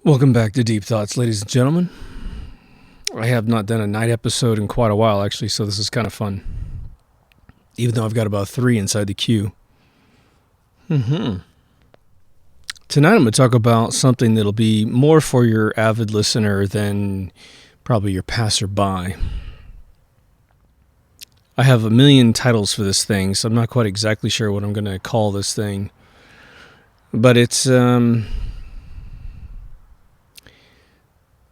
Welcome back to Deep Thoughts, ladies and gentlemen. I have not done a night episode in quite a while, actually, so this is kind of fun. Even though I've got about 3 inside the queue. Tonight I'm going to talk about something that'll be more for your avid listener than probably your passerby. I have a million titles for this thing, so I'm not quite exactly sure what I'm going to call this thing. But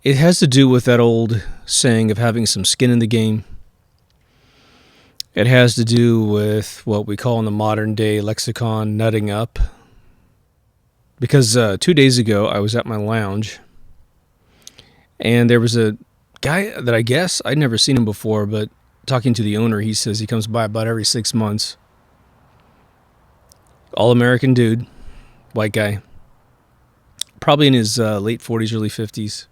it has to do with that old saying of having some skin in the game. It has to do with what we call in the modern day lexicon nutting up. Because 2 days ago I was at my lounge and there was a guy that I guess I'd never seen him before, but talking to the owner, he says he comes by about every 6 months. All-American dude, white guy, probably in his late 40s, early 50s.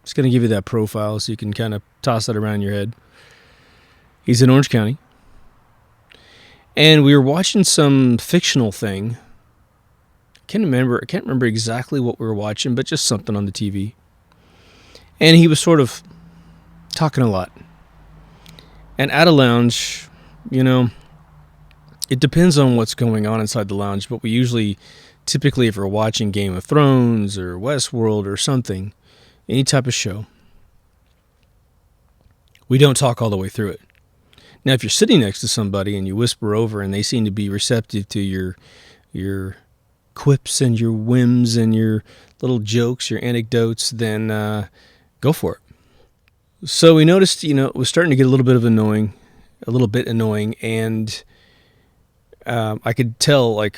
Just going to give you that profile so you can kind of toss that around in your head. He's in Orange County. And we were watching some fictional thing. I can't remember exactly what we were watching, but just something on the TV. And he was sort of talking a lot. And at a lounge, it depends on what's going on inside the lounge, but we usually, typically if we're watching Game of Thrones or Westworld or something, any type of show, we don't talk all the way through it. Now, if you're sitting next to somebody and you whisper over and they seem to be receptive to your quips and your whims and your little jokes, your anecdotes, then go for it. So we noticed, it was starting to get a little bit annoying, and I could tell, like,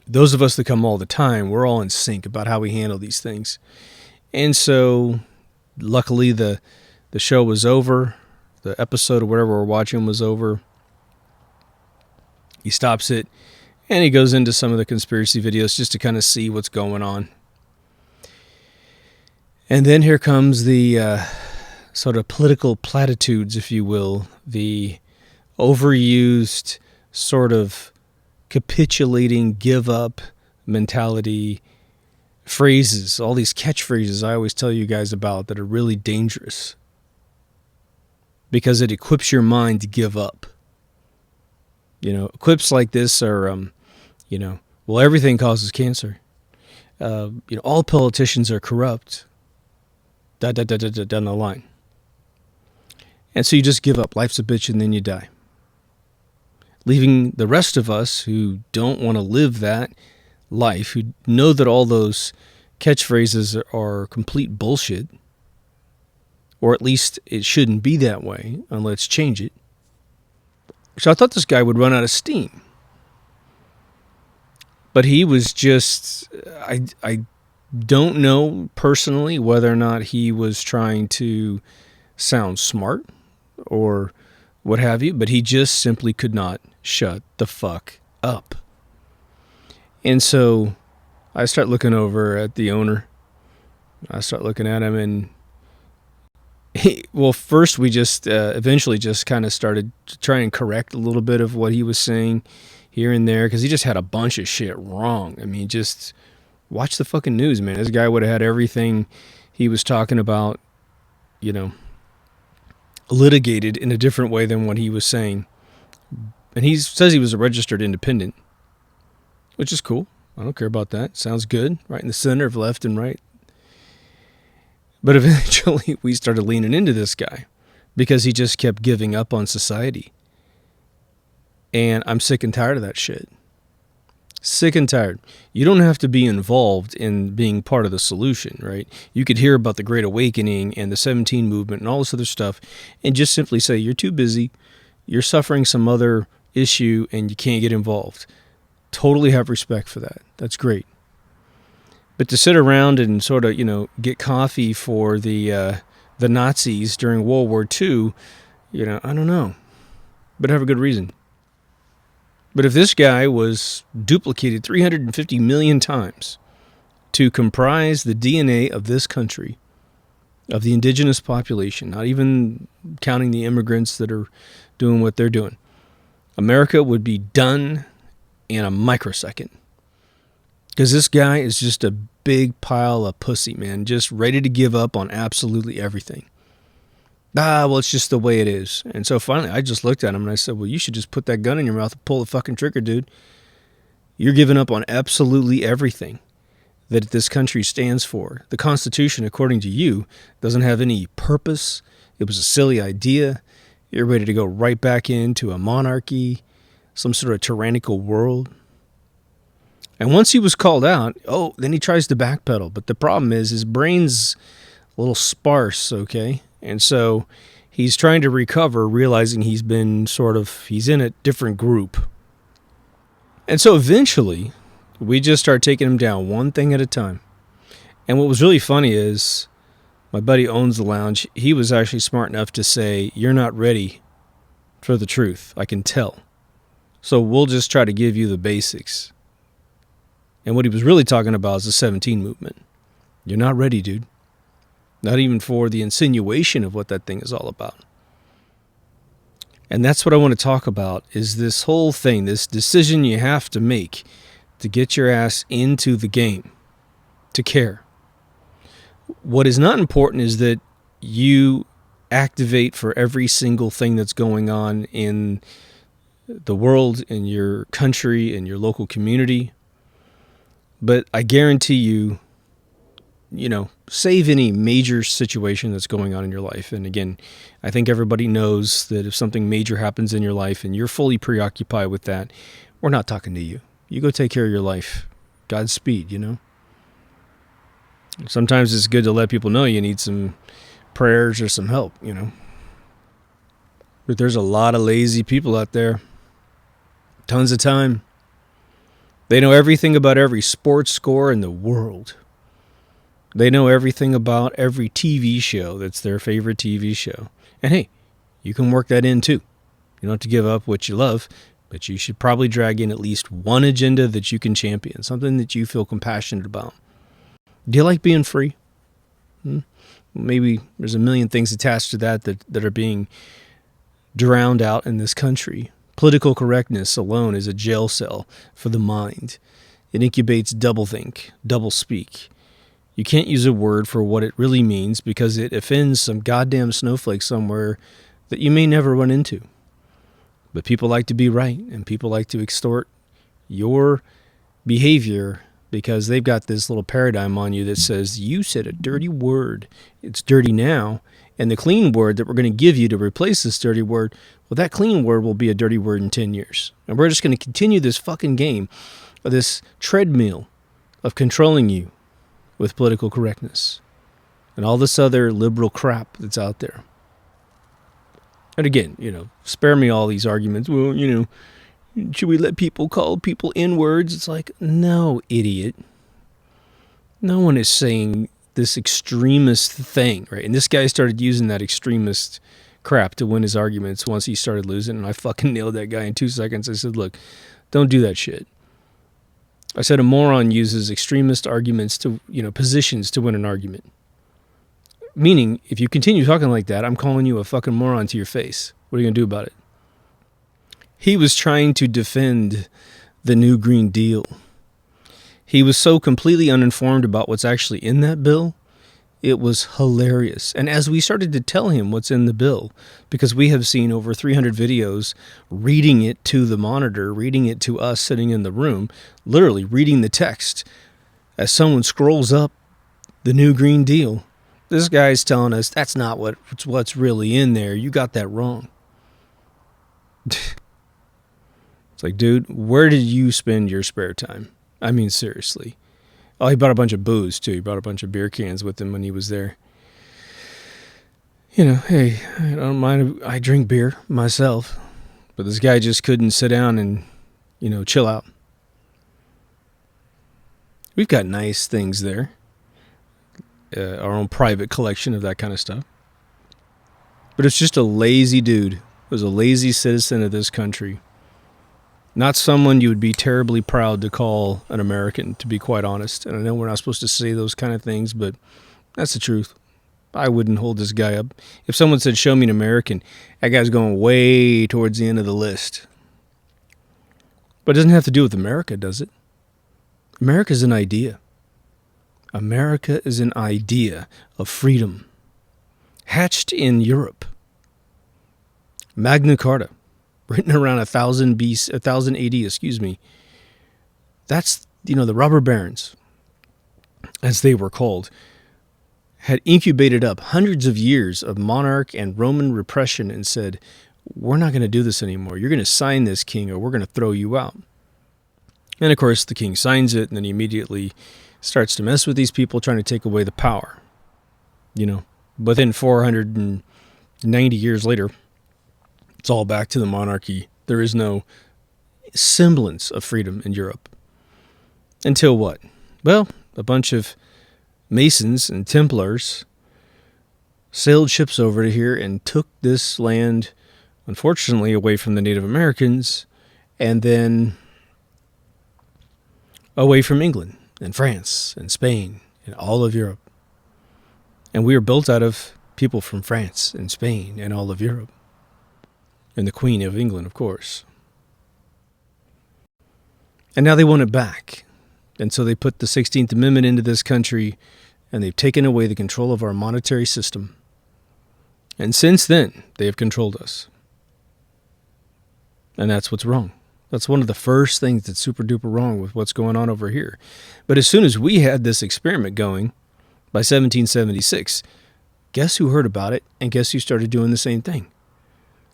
those of us that come all the time, we're all in sync about how we handle these things. And so, luckily, the show was over. The episode of whatever we're watching was over. He stops it, and he goes into some of the conspiracy videos just to kind of see what's going on. And then here comes the sort of political platitudes, if you will, the overused sort of capitulating, give up mentality phrases, all these catchphrases I always tell you guys about that are really dangerous because it equips your mind to give up. Quips like this are, well, everything causes cancer. All politicians are corrupt. Down the line. And so you just give up. Life's a bitch and then you die. Leaving the rest of us who don't want to live that life, who know that all those catchphrases are complete bullshit, or at least it shouldn't be that way, and let's change it. So I thought this guy would run out of steam. But he was just, I don't know personally whether or not he was trying to sound smart or what have you, but he just simply could not shut the fuck up. And so I start looking over at the owner. I start looking at him, and first we just eventually just kind of started to try and correct a little bit of what he was saying here and there, because he just had a bunch of shit wrong. I mean, just watch the fucking news, man. This guy would have had everything he was talking about, litigated in a different way than what he was saying. And he says he was a registered independent, which is cool. I don't care about that. Sounds good. Right in the center of left and right. But eventually we started leaning into this guy because he just kept giving up on society. And I'm sick and tired of that shit. Sick and tired. You don't have to be involved in being part of the solution, right? You could hear about the Great Awakening and the 17 movement and all this other stuff and just simply say, you're too busy, you're suffering some other issue, and you can't get involved. Totally have respect for that. That's great. But to sit around and sort of, get coffee for the Nazis during World War II, I don't know. But have a good reason. But if this guy was duplicated 350 million times to comprise the DNA of this country, of the indigenous population, not even counting the immigrants that are doing what they're doing, America would be done in a microsecond. Because this guy is just a big pile of pussy, man, just ready to give up on absolutely everything. Well, it's just the way it is. And so finally, I just looked at him and I said, well, you should just put that gun in your mouth and pull the fucking trigger, dude. You're giving up on absolutely everything that this country stands for. The Constitution, according to you, doesn't have any purpose. It was a silly idea. You're ready to go right back into a monarchy, some sort of tyrannical world. And once he was called out, then he tries to backpedal. But the problem is his brain's a little sparse, okay? And so he's trying to recover, realizing he's in a different group. And so eventually, we just start taking him down one thing at a time. And what was really funny is my buddy owns the lounge. He was actually smart enough to say, you're not ready for the truth. I can tell. So we'll just try to give you the basics. And what he was really talking about is the 17 movement. You're not ready, dude. Not even for the insinuation of what that thing is all about. And that's what I want to talk about, is this whole thing, this decision you have to make to get your ass into the game, to care. What is not important is that you activate for every single thing that's going on in the world, in your country, in your local community. But I guarantee you, save any major situation that's going on in your life. And again, I think everybody knows that if something major happens in your life and you're fully preoccupied with that, we're not talking to you. You go take care of your life. Godspeed, Sometimes it's good to let people know you need some prayers or some help, But there's a lot of lazy people out there. Tons of time. They know everything about every sports score in the world. They know everything about every TV show that's their favorite TV show. And hey, you can work that in too. You don't have to give up what you love, but you should probably drag in at least one agenda that you can champion, something that you feel compassionate about. Do you like being free? Maybe there's a million things attached to that are being drowned out in this country. Political correctness alone is a jail cell for the mind. It incubates doublethink, doublespeak. You can't use a word for what it really means because it offends some goddamn snowflake somewhere that you may never run into. But people like to be right, and people like to extort your behavior because they've got this little paradigm on you that says, you said a dirty word. It's dirty now. And the clean word that we're going to give you to replace this dirty word, well, that clean word will be a dirty word in 10 years. And we're just going to continue this fucking game, of this treadmill of controlling you with political correctness and all this other liberal crap that's out there. And again, spare me all these arguments. Well, should we let people call people N-words? It's like, no, idiot. No one is saying this extremist thing, right? And this guy started using that extremist crap to win his arguments once he started losing, and I fucking nailed that guy in 2 seconds. I said, look, don't do that shit. I said a moron uses extremist arguments to, positions to win an argument. Meaning, if you continue talking like that, I'm calling you a fucking moron to your face. What are you going to do about it? He was trying to defend the new Green Deal. He was so completely uninformed about what's actually in that bill. It was hilarious. And as we started to tell him what's in the bill, because we have seen over 300 videos reading it to the monitor, reading it to us sitting in the room, literally reading the text as someone scrolls up the new Green Deal. This guy's telling us that's not what's really in there. You got that wrong. It's like, dude, where did you spend your spare time? I mean, seriously. Oh, he brought a bunch of booze, too. He brought a bunch of beer cans with him when he was there. Hey, I don't mind. I drink beer myself. But this guy just couldn't sit down and, chill out. We've got nice things there. Our own private collection of that kind of stuff. But it's just a lazy dude. It was a lazy citizen of this country. Not someone you would be terribly proud to call an American, to be quite honest. And I know we're not supposed to say those kind of things, but that's the truth. I wouldn't hold this guy up. If someone said, show me an American, that guy's going way towards the end of the list. But it doesn't have to do with America, does it? America is an idea. America is an idea of freedom, hatched in Europe. Magna Carta, written around 1000 AD, excuse me. That's, the robber barons, as they were called, had incubated up hundreds of years of monarch and Roman repression and said, we're not going to do this anymore. You're going to sign this, king, or we're going to throw you out. And of course, the king signs it, and then he immediately starts to mess with these people, trying to take away the power. Within 490 years later, it's all back to the monarchy. There is no semblance of freedom in Europe. Until what? Well, a bunch of Masons and Templars sailed ships over to here and took this land, unfortunately, away from the Native Americans, and then away from England and France and Spain and all of Europe. And we are built out of people from France and Spain and all of Europe. And the Queen of England, of course. And now they want it back. And so they put the 16th Amendment into this country, and they've taken away the control of our monetary system. And since then, they have controlled us. And that's what's wrong. That's one of the first things that's super duper wrong with what's going on over here. But as soon as we had this experiment going by 1776, guess who heard about it, and guess who started doing the same thing?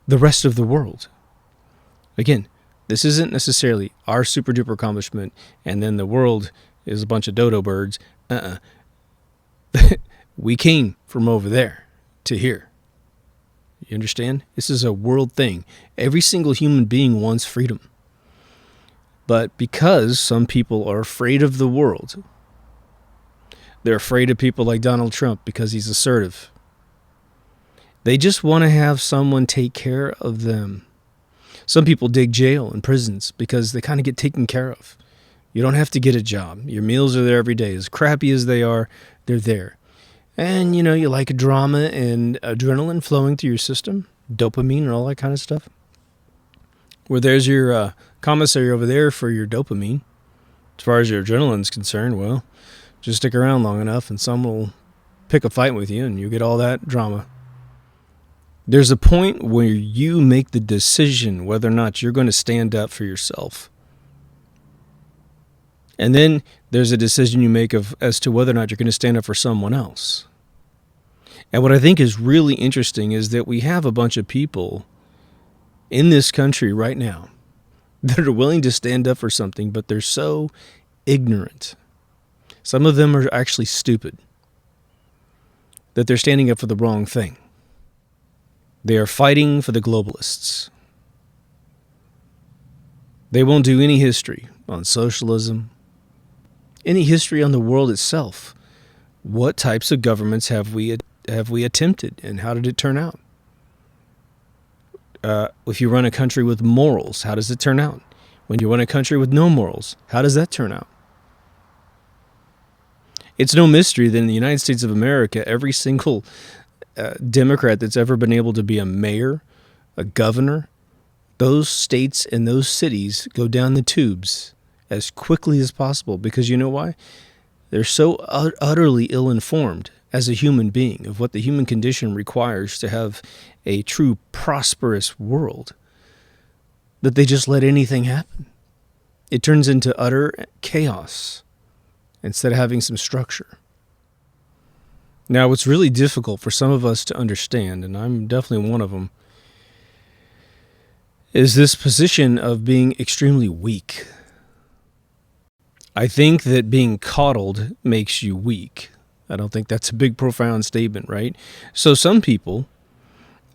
The rest of the world. Again, this isn't necessarily our super duper accomplishment, and then the world is a bunch of dodo birds. We came from over there to here. You understand? This is a world thing. Every single human being wants freedom. But because some people are afraid of the world, they're afraid of people like Donald Trump because he's assertive. They just want to have someone take care of them. Some people dig jail and prisons because they kind of get taken care of. You don't have to get a job. Your meals are there every day. As crappy as they are, they're there. And, you like a drama and adrenaline flowing through your system, dopamine and all that kind of stuff. Where there's your commissary over there for your dopamine. As far as your adrenaline's concerned, well, just stick around long enough and someone will pick a fight with you and you get all that drama. There's a point where you make the decision whether or not you're going to stand up for yourself. And then there's a decision you make as to whether or not you're going to stand up for someone else. And what I think is really interesting is that we have a bunch of people in this country right now that are willing to stand up for something, but they're so ignorant. Some of them are actually stupid, that they're standing up for the wrong thing. They are fighting for the globalists. They won't do any history on socialism, any history on the world itself. What types of governments have we attempted, and how did it turn out? If you run a country with morals, how does it turn out? When you run a country with no morals, how does that turn out? It's no mystery that in the United States of America, every single Democrat that's ever been able to be a mayor, a governor, those states and those cities go down the tubes as quickly as possible, because you know why? They're so utterly ill-informed as a human being of what the human condition requires to have a true prosperous world, that they just let anything happen. It turns into utter chaos instead of having some structure. Now, what's really difficult for some of us to understand, and I'm definitely one of them, is this position of being extremely weak. I think that being coddled makes you weak. I don't think that's a big, profound statement, right? So some people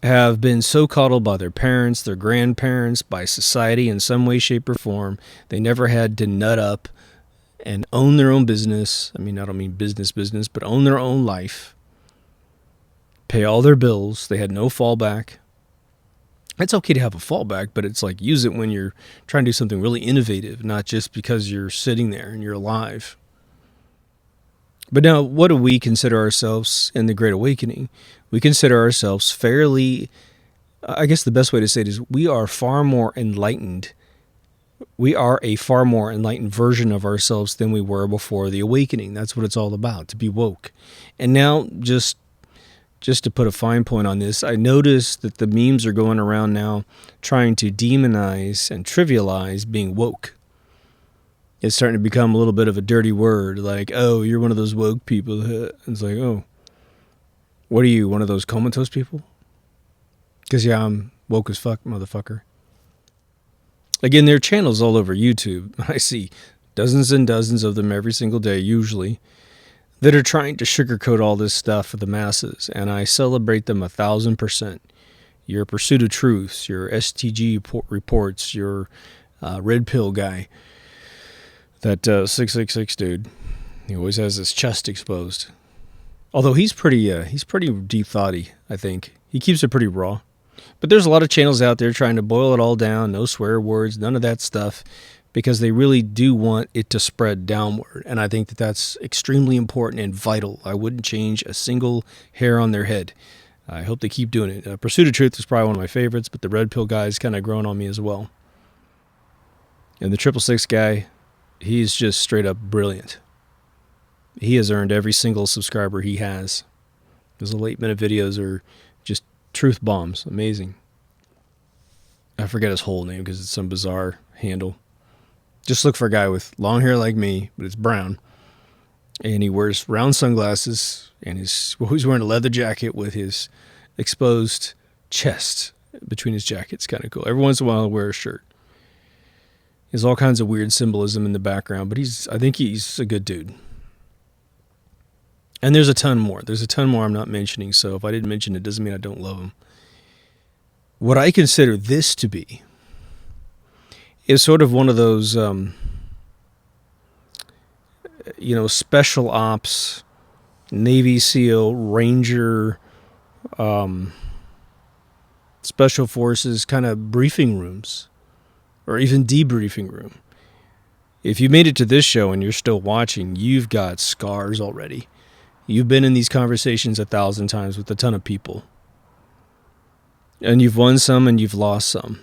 have been so coddled by their parents, their grandparents, by society in some way, shape, or form. They never had to nut up and own their own business. I don't mean business, but own their own life. Pay all their bills. They had no fallback. It's okay to have a fallback, but it's like use it when you're trying to do something really innovative, not just because you're sitting there and you're alive. But now, what do we consider ourselves in the Great Awakening? We consider ourselves fairly, I guess the best way to say it is we are far more enlightened We are a far more enlightened version of ourselves than we were before the awakening. That's what it's all about, to be woke. And now, just to put a fine point on this, I noticed that the memes are going around now trying to demonize and trivialize being woke. It's starting to become a little bit of a dirty word, like, oh, you're one of those woke people. It's like, oh, what are you, one of those comatose people? Because, yeah, I'm woke as fuck, motherfucker. Again, there are channels all over YouTube. I see dozens and dozens of them every single day, usually, that are trying to sugarcoat all this stuff for the masses, and I celebrate them 1,000%. Your Pursuit of Truths, your STG reports, your Red Pill guy, that 666 dude, he always has his chest exposed. Although he's pretty deep thoughty, I think. He keeps it pretty raw. But there's a lot of channels out there trying to boil it all down, no swear words, none of that stuff, because they really do want it to spread downward. And I think that that's extremely important and vital. I wouldn't change a single hair on their head. I hope they keep doing it. Pursuit of Truth is probably one of my favorites, but the Red Pill guy is kind of growing on me as well. And the 666 guy, he's just straight up brilliant. He has earned every single subscriber he has. His late minute videos are just truth bombs. Amazing. I forget his whole name because it's some bizarre handle. Just look for a guy with long hair like me, but it's brown. And he wears round sunglasses, and he's wearing a leather jacket with his exposed chest between his jackets. Kind of cool. Every once in a while he'll wear a shirt. There's all kinds of weird symbolism in the background, but I think he's a good dude. And there's a ton more. There's a ton more I'm not mentioning, so if I didn't mention it, doesn't mean I don't love him. What I consider this to be is sort of one of those, special ops, Navy SEAL, Ranger, Special Forces kind of briefing rooms, or even debriefing room. If you made it to this show and you're still watching, you've got scars already. You've been in these conversations 1,000 times with a ton of people. And you've won some and you've lost some.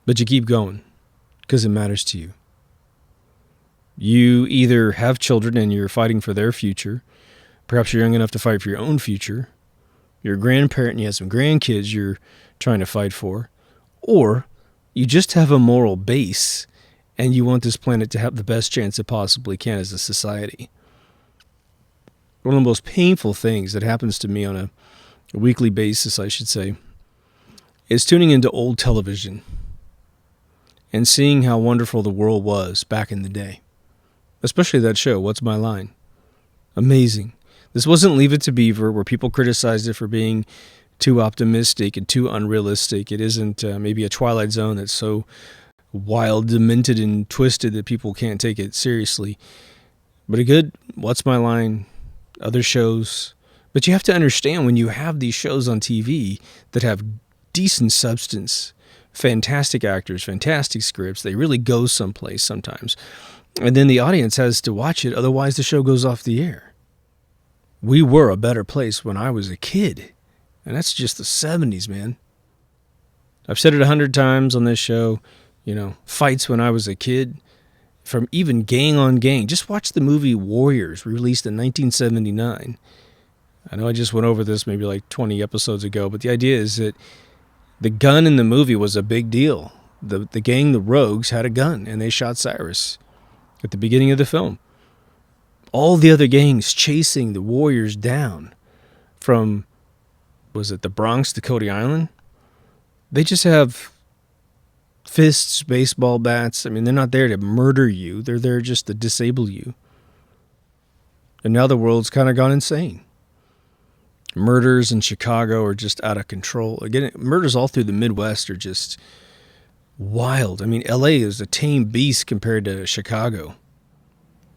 But you keep going because it matters to you. You either have children and you're fighting for their future. Perhaps you're young enough to fight for your own future. You're a grandparent and you have some grandkids you're trying to fight for. Or you just have a moral base and you want this planet to have the best chance it possibly can as a society. One of the most painful things that happens to me on a weekly basis, I should say, is tuning into old television and seeing how wonderful the world was back in the day. Especially that show, What's My Line? Amazing. This wasn't Leave It to Beaver, where people criticized it for being too optimistic and too unrealistic. It isn't maybe a Twilight Zone that's so wild, demented, and twisted that people can't take it seriously. But a good What's My Line, other shows. But you have to understand, when you have these shows on TV that have decent substance, fantastic actors, fantastic scripts, they really go someplace sometimes. And then the audience has to watch it, otherwise the show goes off the air. We were a better place when I was a kid. And that's just the 70s, man. I've said it 100 times on this show. Fights when I was a kid. From even gang on gang. Just watch the movie Warriors, released in 1979. I know I just went over this maybe like 20 episodes ago, but the idea is that the gun in the movie was a big deal. The gang, the Rogues, had a gun, and they shot Cyrus at the beginning of the film. All the other gangs chasing the Warriors down from, was it the Bronx to Cody Island? They just have fists, baseball bats. I mean, they're not there to murder you. They're there just to disable you. And now the world's kind of gone insane. Murders in Chicago are just out of control. Again, murders all through the Midwest are just wild. I mean, LA is a tame beast compared to Chicago.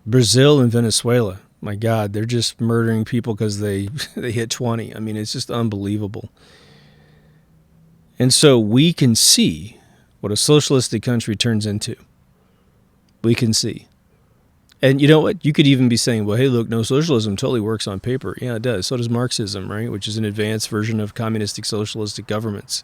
Brazil and Venezuela, my God, they're just murdering people because they hit 20. I mean, it's just unbelievable. And so we can see what a socialistic country turns into. We can see. And you know what? You could even be saying, well, hey, look, no, socialism totally works on paper. Yeah, it does. So does Marxism, right? Which is an advanced version of communistic socialistic governments.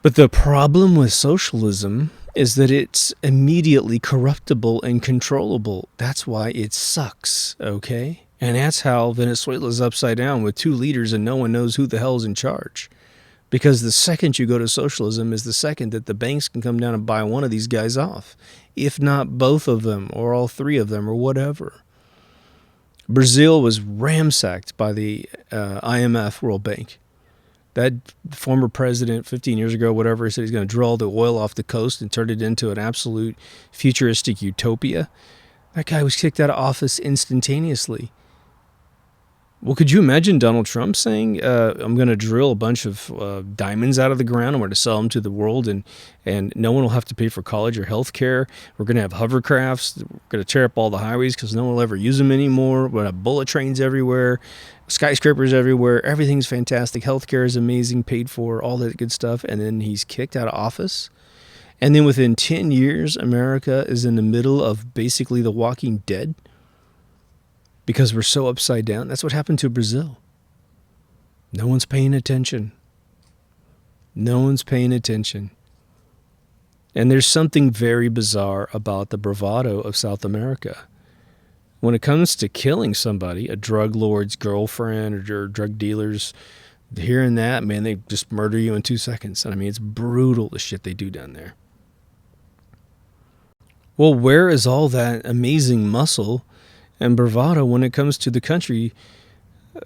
But the problem with socialism is that it's immediately corruptible and controllable. That's why it sucks, okay? And that's how Venezuela's upside down with 2 leaders and no one knows who the hell's in charge. Because the second you go to socialism is the second that the banks can come down and buy one of these guys off, if not both of them or all 3 of them or whatever. Brazil was ransacked by the IMF, World Bank. That former president 15 years ago, whatever, said he's going to drill the oil off the coast and turn it into an absolute futuristic utopia. That guy was kicked out of office instantaneously. Well, could you imagine Donald Trump saying, I'm going to drill a bunch of diamonds out of the ground and we're going to sell them to the world and no one will have to pay for college or health care. We're going to have hovercrafts. We're going to tear up all the highways because no one will ever use them anymore. We're going to have bullet trains everywhere, skyscrapers everywhere. Everything's fantastic. Health care is amazing, paid for, all that good stuff. And then he's kicked out of office. And then within 10 years, America is in the middle of basically the Walking Dead. Because we're so upside down. That's what happened to Brazil. No one's paying attention. No one's paying attention. And there's something very bizarre about the bravado of South America. When it comes to killing somebody, a drug lord's girlfriend or drug dealers, hearing that, man, they just murder you in 2 seconds. And I mean, it's brutal, the shit they do down there. Well, where is all that amazing muscle and bravado when it comes to the country,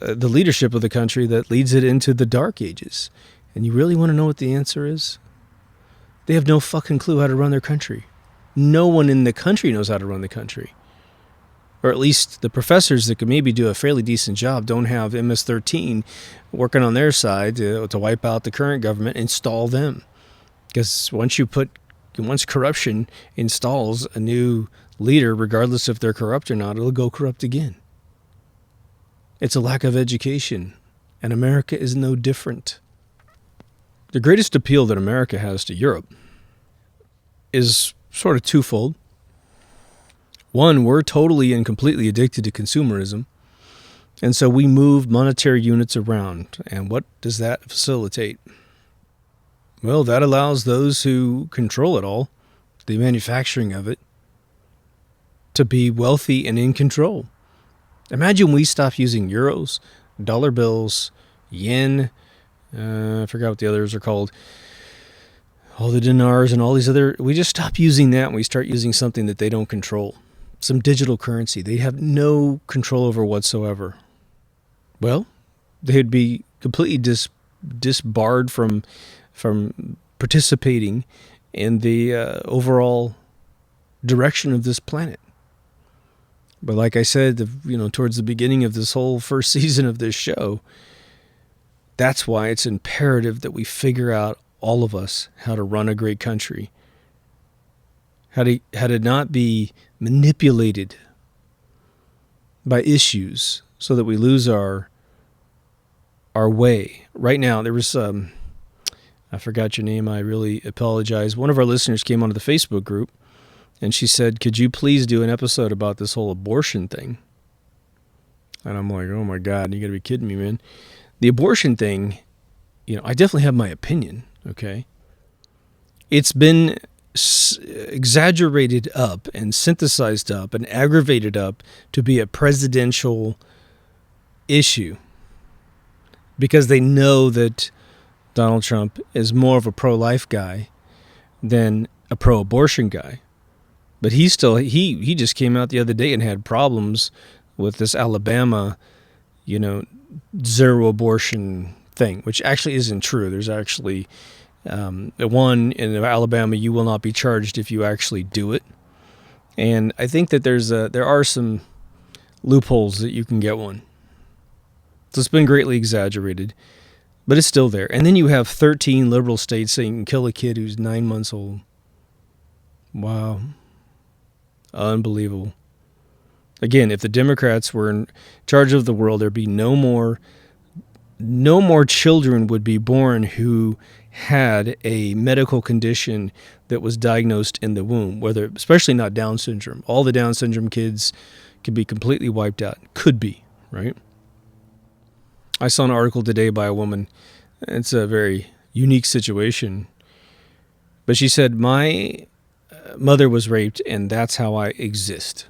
the leadership of the country that leads it into the dark ages? And you really want to know what the answer is? They have no fucking clue how to run their country. No one in the country knows how to run the country. Or at least the professors that could maybe do a fairly decent job don't have MS-13 working on their side to wipe out the current government, install them. Because once corruption installs a new leader, regardless if they're corrupt or not, it'll go corrupt again. It's a lack of education, and America is no different. The greatest appeal that America has to Europe is sort of twofold. One, we're totally and completely addicted to consumerism, and so we move monetary units around. And what does that facilitate? Well, that allows those who control it all, the manufacturing of it, to be wealthy and in control. Imagine we stop using euros, dollar bills, yen, I forgot what the others are called, all the dinars and all these other, we just stop using that and we start using something that they don't control. Some digital currency they have no control over whatsoever. Well, they'd be completely disbarred from participating in the overall direction of this planet. But like I said, towards the beginning of this whole first season of this show, that's why it's imperative that we figure out, all of us, how to run a great country, how to not be manipulated by issues so that we lose our way. Right now, there was I forgot your name. I really apologize. One of our listeners came onto the Facebook group, and she said, could you please do an episode about this whole abortion thing? And I'm like, oh my God, you got to be kidding me, man. The abortion thing, I definitely have my opinion, okay? It's been exaggerated up and synthesized up and aggravated up to be a presidential issue because they know that Donald Trump is more of a pro-life guy than a pro-abortion guy. But he just came out the other day and had problems with this Alabama, zero abortion thing, which actually isn't true. There's actually one in Alabama, you will not be charged if you actually do it. And I think that there are some loopholes that you can get one. So it's been greatly exaggerated, but it's still there. And then you have 13 liberal states saying you can kill a kid who's 9 months old. Wow. Unbelievable. Again, if the Democrats were in charge of the world, there'd be no more children would be born who had a medical condition that was diagnosed in the womb, especially not Down syndrome. All the Down syndrome kids could be completely wiped out. Could be, right? I saw an article today by a woman. It's a very unique situation. But she said, my mother was raped, and that's how I exist.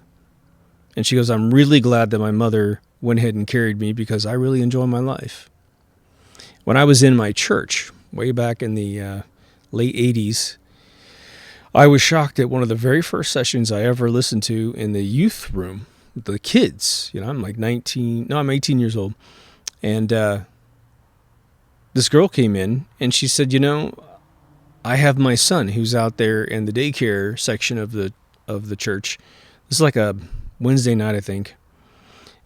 And she goes, I'm really glad that my mother went ahead and carried me because I really enjoy my life. When I was in my church, way back in the late 80s, I was shocked at one of the very first sessions I ever listened to in the youth room with the kids. I'm like 18 years old. And this girl came in and she said, I have my son who's out there in the daycare section of the church. This is like a Wednesday night, I think.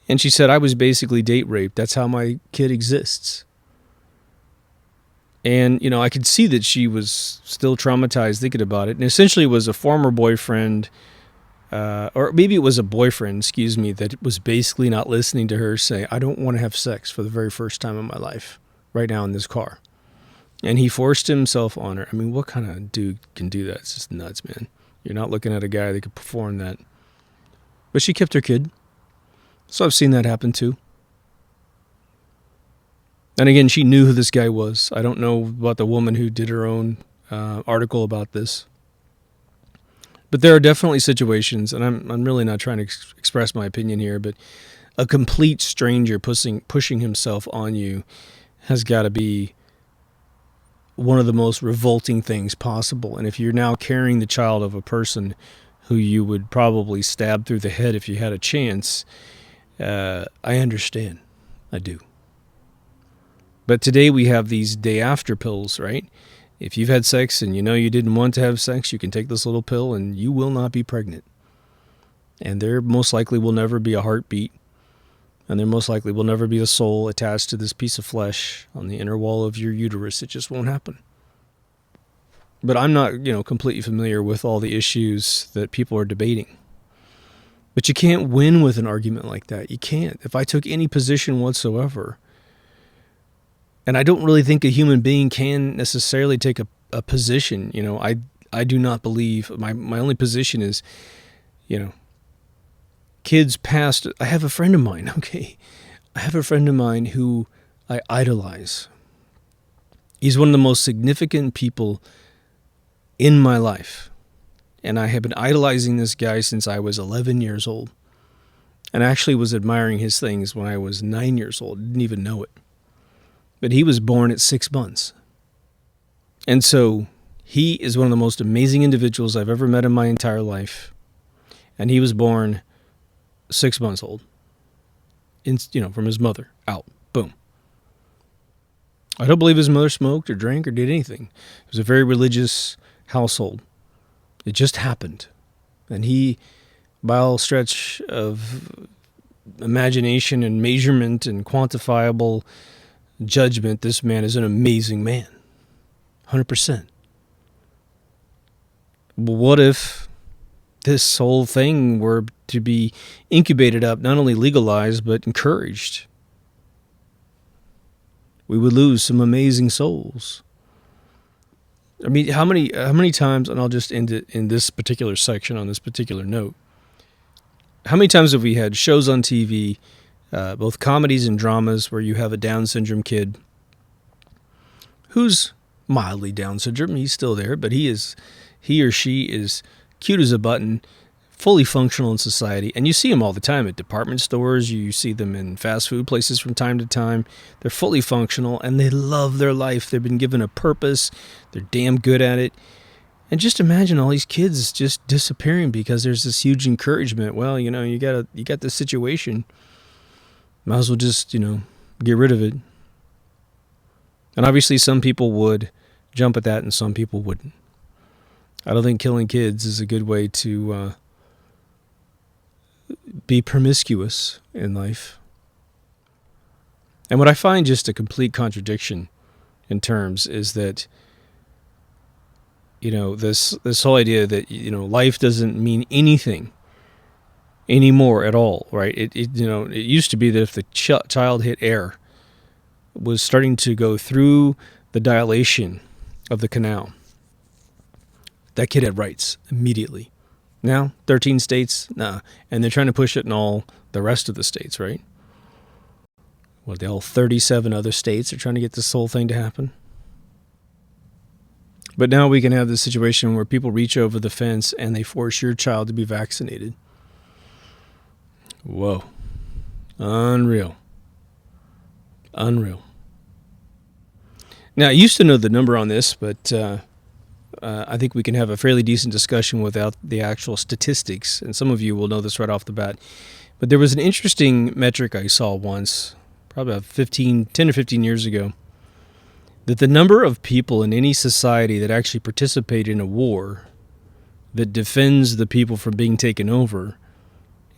And she said, I was basically date raped. That's how my kid exists. And, I could see that she was still traumatized thinking about it. And essentially it was a former boyfriend, or maybe it was a boyfriend, that was basically not listening to her say, I don't want to have sex for the very first time in my life right now in this car. And he forced himself on her. I mean, what kind of dude can do that? It's just nuts, man. You're not looking at a guy that could perform that. But she kept her kid. So I've seen that happen too. And again, she knew who this guy was. I don't know about the woman who did her own article about this. But there are definitely situations, and I'm really not trying to express my opinion here, but a complete stranger pushing himself on you has got to be one of the most revolting things possible. And if you're now carrying the child of a person who you would probably stab through the head if you had a chance, I understand. I do. But today we have these day after pills, right? If you've had sex and you didn't want to have sex, you can take this little pill and you will not be pregnant. And there most likely will never be a heartbeat. And there most likely will never be a soul attached to this piece of flesh on the inner wall of your uterus. It just won't happen. But I'm not, completely familiar with all the issues that people are debating. But you can't win with an argument like that. You can't. If I took any position whatsoever, and I don't really think a human being can necessarily take a position. I do not believe, my only position is, kids past. I have a friend of mine, okay? I have a friend of mine who I idolize. He's one of the most significant people in my life. And I have been idolizing this guy since I was 11 years old. And I actually was admiring his things when I was 9 years old. Didn't even know it. But he was born at 6 months. And so he is one of the most amazing individuals I've ever met in my entire life. And he was born 6 months old. From his mother. Out. Boom. I don't believe his mother smoked or drank or did anything. It was a very religious household. It just happened. And he, by all stretch of imagination and measurement and quantifiable judgment, this man is an amazing man. 100%. But what if this whole thing were to be incubated up, not only legalized, but encouraged? We would lose some amazing souls. I mean, how many times, and I'll just end it in this particular section on this particular note, how many times have we had shows on TV, both comedies and dramas, where you have a Down syndrome kid who's mildly Down syndrome. He's still there, but he or she is cute as a button, fully functional in society. And you see them all the time at department stores. You see them in fast food places from time to time. They're fully functional and they love their life. They've been given a purpose. They're damn good at it. And just imagine all these kids just disappearing because there's this huge encouragement. Well, you got this situation. Might as well just, get rid of it. And obviously some people would jump at that and some people wouldn't. I don't think killing kids is a good way to be promiscuous in life. And what I find just a complete contradiction in terms is that, this whole idea that, life doesn't mean anything anymore at all, right? It used to be that if the child hit air, was starting to go through the dilation of the canal, that kid had rights immediately. Now, 13 states, nah. And they're trying to push it in all the rest of the states, right? The all 37 other states are trying to get this whole thing to happen. But now we can have this situation where people reach over the fence and they force your child to be vaccinated. Whoa. Unreal. Unreal. Now, I used to know the number on this, but I think we can have a fairly decent discussion without the actual statistics, and some of you will know this right off the bat. But there was an interesting metric I saw once, probably about 10 or 15 years ago, that the number of people in any society that actually participate in a war that defends the people from being taken over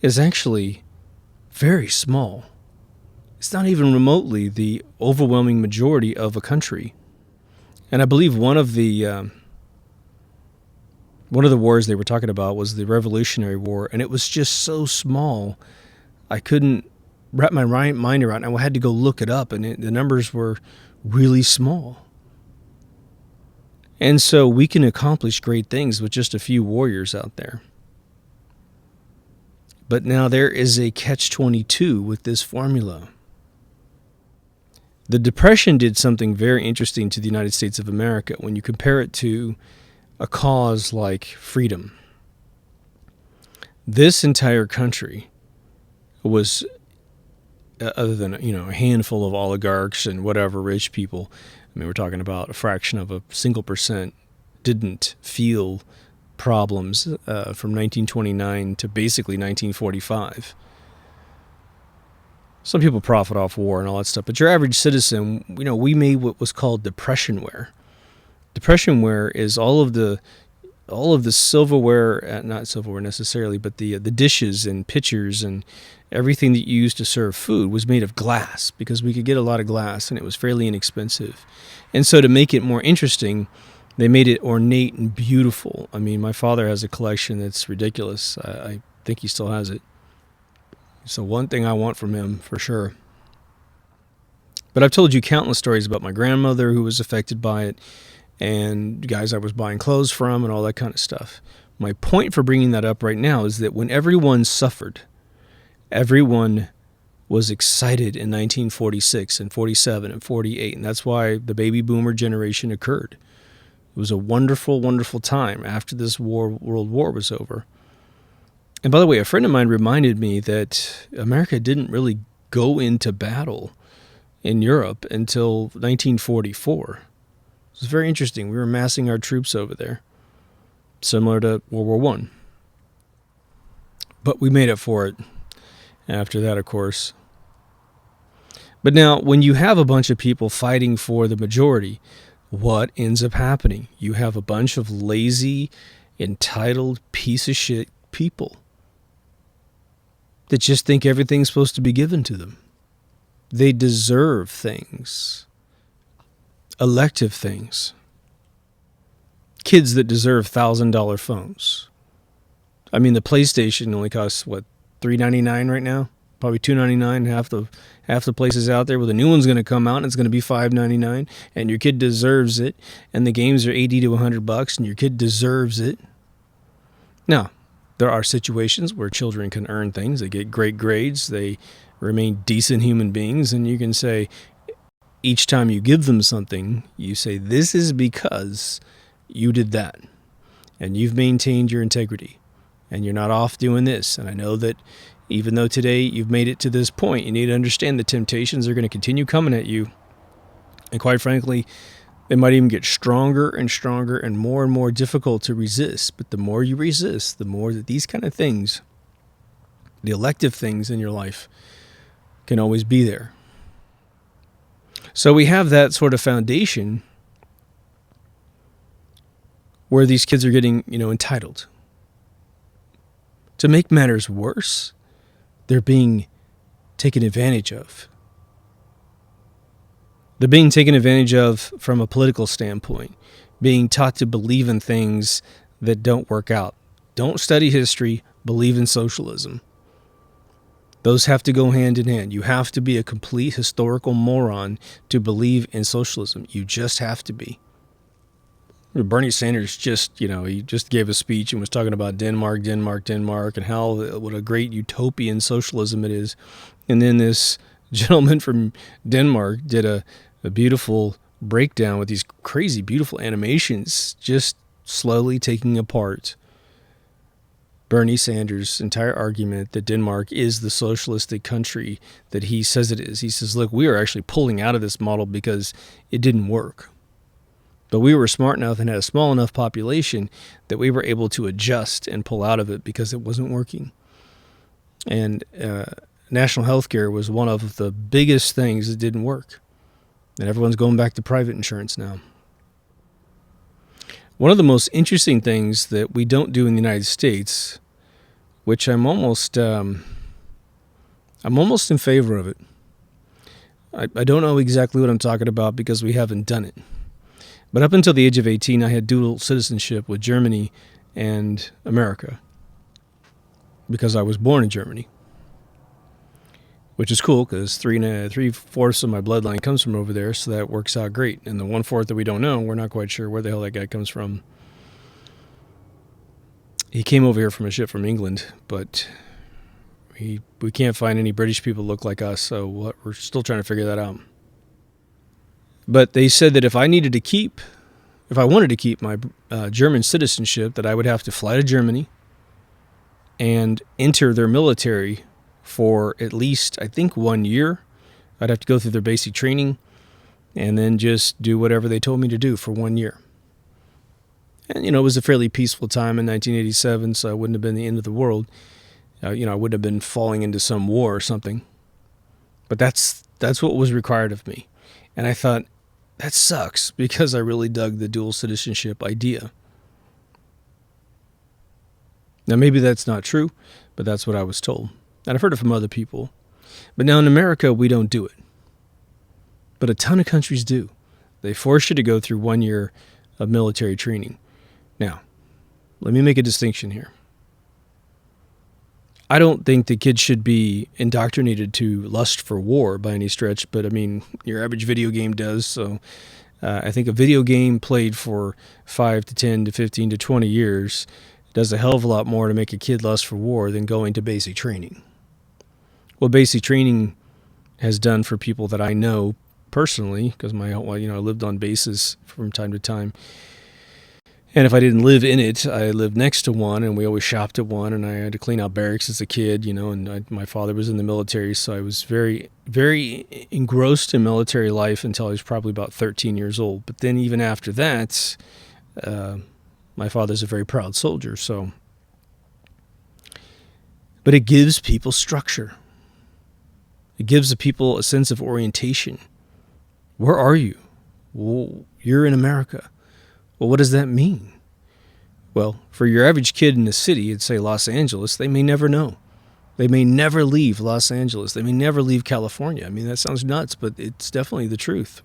is actually very small. It's not even remotely the overwhelming majority of a country. And I believe one of the wars they were talking about was the Revolutionary War, and it was just so small, I couldn't wrap my mind around it. I had to go look it up, and the numbers were really small. And so we can accomplish great things with just a few warriors out there. But now there is a catch-22 with this formula. The Depression did something very interesting to the United States of America when you compare it to a cause like freedom. This entire country was, other than a handful of oligarchs and whatever rich people, I mean, we're talking about a fraction of a single percent, didn't feel problems from 1929 to basically 1945. Some people profit off war and all that stuff, but your average citizen, we made what was called depressionware. Depressionware is all of the silverware, not silverware necessarily, but the dishes and pitchers and everything that you used to serve food was made of glass, because we could get a lot of glass and it was fairly inexpensive. And so to make it more interesting, they made it ornate and beautiful. I mean, my father has a collection that's ridiculous. I think he still has it. So one thing I want from him for sure. But I've told you countless stories about my grandmother who was affected by it, and guys I was buying clothes from and all that kind of stuff. My point for bringing that up right now is that when everyone suffered, everyone was excited in 1946 and 47 and 48, and that's why the baby boomer generation occurred. It was a wonderful, wonderful time after this World War was over. And by the way, a friend of mine reminded me that America didn't really go into battle in Europe until 1944. It was very interesting. We were massing our troops over there, similar to World War I. But we made it for it after that, of course. But now, when you have a bunch of people fighting for the majority, what ends up happening? You have a bunch of lazy, entitled, piece of shit people that just think everything's supposed to be given to them. They deserve things. Elective things. Kids that deserve $1,000 phones. I mean, the PlayStation only costs, $399 right now? Probably $299. Half the places out there. Well, the new one's going to come out and it's going to be $599, and your kid deserves it. And the games are $80 to $100, and your kid deserves it. Now, there are situations where children can earn things. They get great grades. They remain decent human beings. And you can say, each time you give them something, you say, this is because you did that. And you've maintained your integrity. And you're not off doing this. And I know that even though today you've made it to this point, you need to understand the temptations are going to continue coming at you. And quite frankly, they might even get stronger and stronger and more difficult to resist. But the more you resist, the more that these kind of things, the elective things in your life, can always be there. So we have that sort of foundation where these kids are getting, entitled. To make matters worse, they're being taken advantage of. They're being taken advantage of from a political standpoint, being taught to believe in things that don't work out. Don't study history, believe in socialism. Those have to go hand in hand. You have to be a complete historical moron to believe in socialism. You just have to be. Bernie Sanders he just gave a speech and was talking about Denmark, and how what a great utopian socialism it is. And then this gentleman from Denmark did a beautiful breakdown with these crazy, beautiful animations, just slowly taking apart Bernie Sanders' entire argument that Denmark is the socialistic country that he says it is. He says, look, we are actually pulling out of this model because it didn't work. But we were smart enough and had a small enough population that we were able to adjust and pull out of it because it wasn't working. And national health care was one of the biggest things that didn't work. And everyone's going back to private insurance now. One of the most interesting things that we don't do in the United States, which I'm almost in favor of it. I don't know exactly what I'm talking about because we haven't done it. But up until the age of 18, I had dual citizenship with Germany and America because I was born in Germany, which is cool because 3/4 of my bloodline comes from over there, so that works out great. And the 1/4 that we don't know, we're not quite sure where the hell that guy comes from. He came over here from a ship from England, but we can't find any British people look like us, so we're still trying to figure that out. But they said that if I wanted to keep my German citizenship, that I would have to fly to Germany and enter their military for at least, I think, 1 year. I'd have to go through their basic training and then just do whatever they told me to do for 1 year. And, it was a fairly peaceful time in 1987, so it wouldn't have been the end of the world. I wouldn't have been falling into some war or something. But that's what was required of me. And I thought, that sucks, because I really dug the dual citizenship idea. Now, maybe that's not true, but that's what I was told. And I've heard it from other people. But now in America, we don't do it. But a ton of countries do. They force you to go through 1 year of military training. Now, let me make a distinction here. I don't think the kids should be indoctrinated to lust for war by any stretch, but your average video game does. So I think a video game played for 5 to 10 to 15 to 20 years does a hell of a lot more to make a kid lust for war than going to basic training. What basic training has done for people that I know personally, because I lived on bases from time to time. And if I didn't live in it, I lived next to one, and we always shopped at one, and I had to clean out barracks as a kid, and my father was in the military, so I was very, very engrossed in military life until I was probably about 13 years old. But then even after that, my father's a very proud soldier, so. But it gives people structure. It gives the people a sense of orientation. Where are you? Well, you're in America. Well, what does that mean? Well, for your average kid in the city, it's say Los Angeles, they may never know. They may never leave Los Angeles. They may never leave California. That sounds nuts, but it's definitely the truth.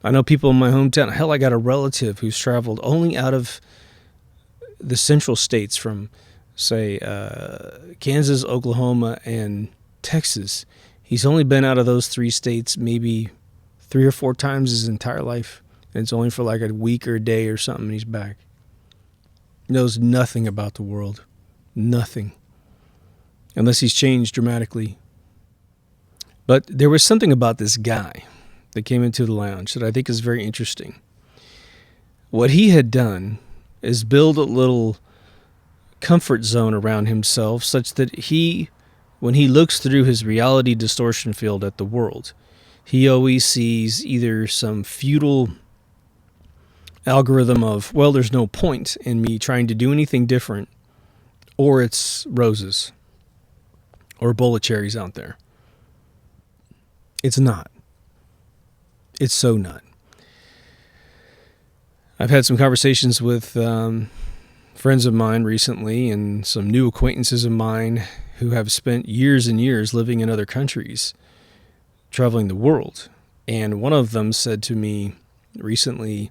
I know people in my hometown. Hell, I got a relative who's traveled only out of the central states from, say, Kansas, Oklahoma, and Texas. He's only been out of those 3 states maybe 3 or 4 times his entire life. And it's only for like a week or a day or something, and he's back. Knows nothing about the world. Nothing. Unless he's changed dramatically. But there was something about this guy that came into the lounge that I think is very interesting. What he had done is build a little comfort zone around himself such that when he looks through his reality distortion field at the world, he always sees either some futile algorithm of, well, there's no point in me trying to do anything different, or it's roses or bullet cherries out there. It's not. It's so not. I've had some conversations with friends of mine recently and some new acquaintances of mine who have spent years and years living in other countries, traveling the world. And one of them said to me recently,